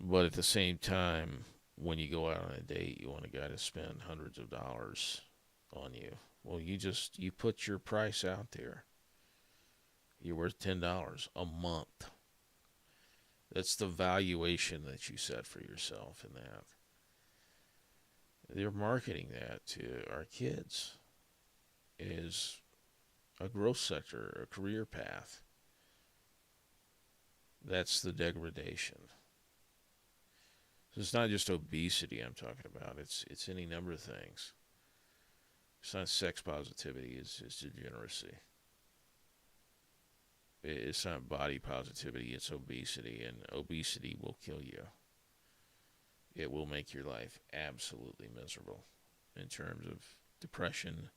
But at the same time, when you go out on a date, you want a guy to spend hundreds of dollars on you. Well, you put your price out there. You're worth $10 a month. That's the valuation that you set for yourself in that. They're marketing that to our kids as a growth sector, a career path. That's the degradation. So it's not just obesity I'm talking about. It's any number of things. It's not sex positivity. It's degeneracy. It's not body positivity. It's obesity, and obesity will kill you. It will make your life absolutely miserable in terms of depression,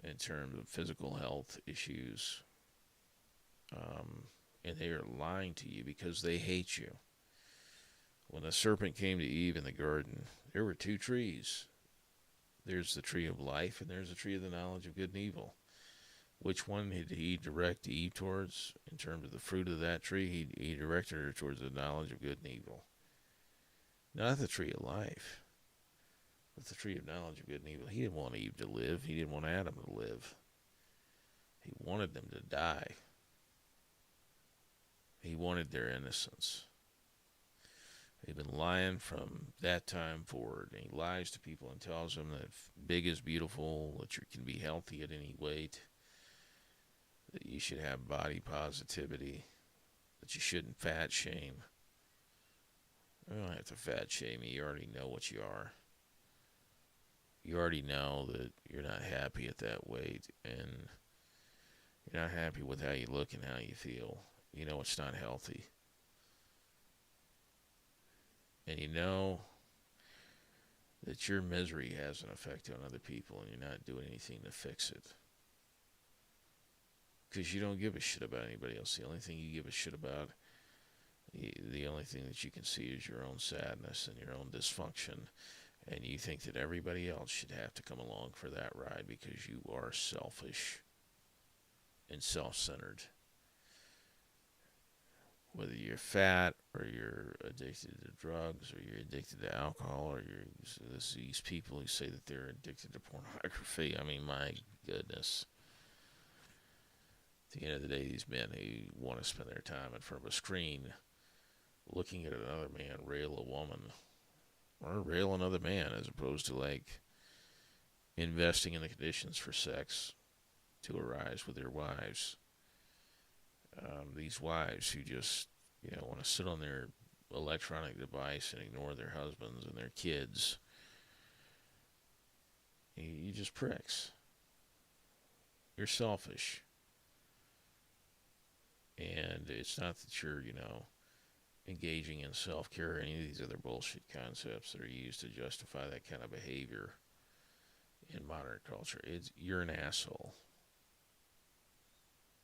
in terms of physical health issues. And they are lying to you because they hate you. When the serpent came to Eve in the garden, there were two trees. There's the tree of life, and there's the tree of the knowledge of good and evil. Which one did he direct Eve towards in terms of the fruit of that tree? He directed her towards the knowledge of good and evil. Not the tree of life, but the tree of knowledge of good and evil. He didn't want Eve to live. He didn't want Adam to live. He wanted them to die. He wanted their innocence. They've been lying from that time forward. And he lies to people and tells them that big is beautiful, that you can be healthy at any weight, that you should have body positivity, that you shouldn't fat shame. You don't have to fat shame you. You already know what you are. You already know that you're not happy at that weight, and you're not happy with how you look and how you feel. You know it's not healthy. And you know that your misery has an effect on other people, and you're not doing anything to fix it. Because you don't give a shit about anybody else. The only thing you give a shit about, the only thing that you can see is your own sadness and your own dysfunction. And you think that everybody else should have to come along for that ride because you are selfish and self-centered. Whether you're fat or you're addicted to drugs or you're addicted to alcohol or you're these people who say that they're addicted to pornography. I mean, my goodness. At the end of the day, these men who want to spend their time in front of a screen looking at another man rail a woman or rail another man as opposed to like investing in the conditions for sex to arise with their wives. These wives who just, want to sit on their electronic device and ignore their husbands and their kids. You just pricks. You're selfish. And it's not that you're, engaging in self-care or any of these other bullshit concepts that are used to justify that kind of behavior in modern culture. You're an asshole.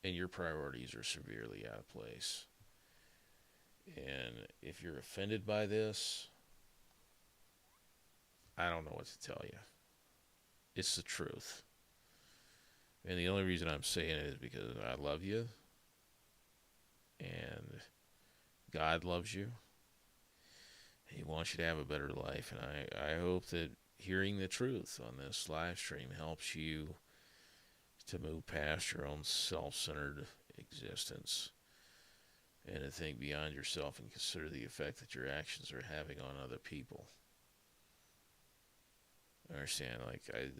And your priorities are severely out of place. And if you're offended by this, I don't know what to tell you. It's the truth. And the only reason I'm saying it is because I love you. And God loves you. He wants you to have a better life. And I hope that hearing the truth on this live stream helps you to move past your own self-centered existence and to think beyond yourself and consider the effect that your actions are having on other people. I understand,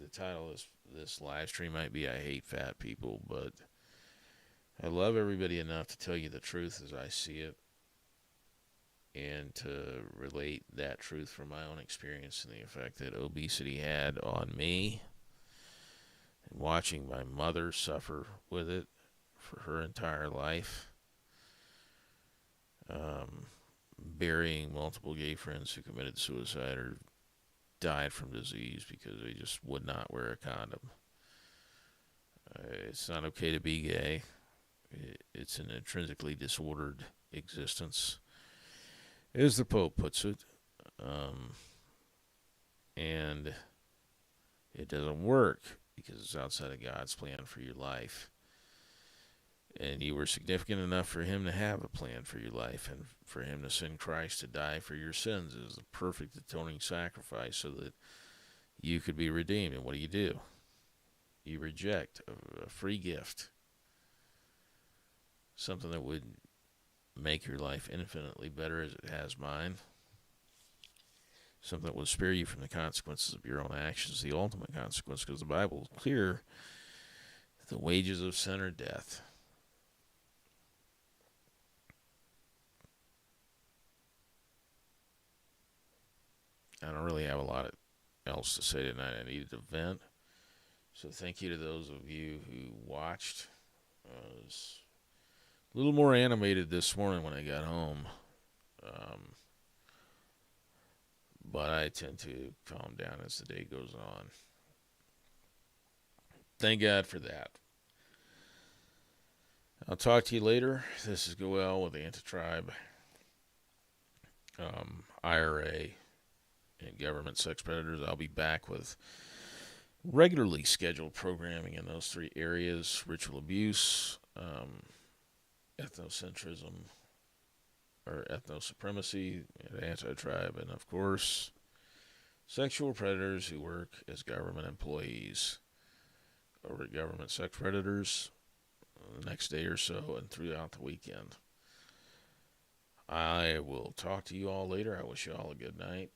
the title of this live stream might be I Hate Fat People, but I love everybody enough to tell you the truth as I see it and to relate that truth from my own experience and the effect that obesity had on me. And watching my mother suffer with it for her entire life. Burying multiple gay friends who committed suicide or died from disease because they just would not wear a condom. It's not okay to be gay. It's an intrinsically disordered existence, as the Pope puts it. And it doesn't work because it's outside of God's plan for your life. And you were significant enough for him to have a plan for your life and for him to send Christ to die for your sins as the perfect atoning sacrifice so that you could be redeemed. And what do? You reject a free gift, something that would make your life infinitely better as it has mine, something that would spare you from the consequences of your own actions, the ultimate consequence, because the Bible is clear that the wages of sin are death. I don't really have a lot else to say tonight. I needed to vent. So thank you to those of you who watched. I was a little more animated this morning when I got home. But I tend to calm down as the day goes on. Thank God for that. I'll talk to you later. This is Goel with Anti-Tribe, IRA, and government sex predators. I'll be back with regularly scheduled programming in those three areas: ritual abuse, ethnocentrism, or ethno-supremacy, anti-tribe, and of course, sexual predators who work as government employees or government sex predators the next day or so and throughout the weekend. I will talk to you all later. I wish you all a good night.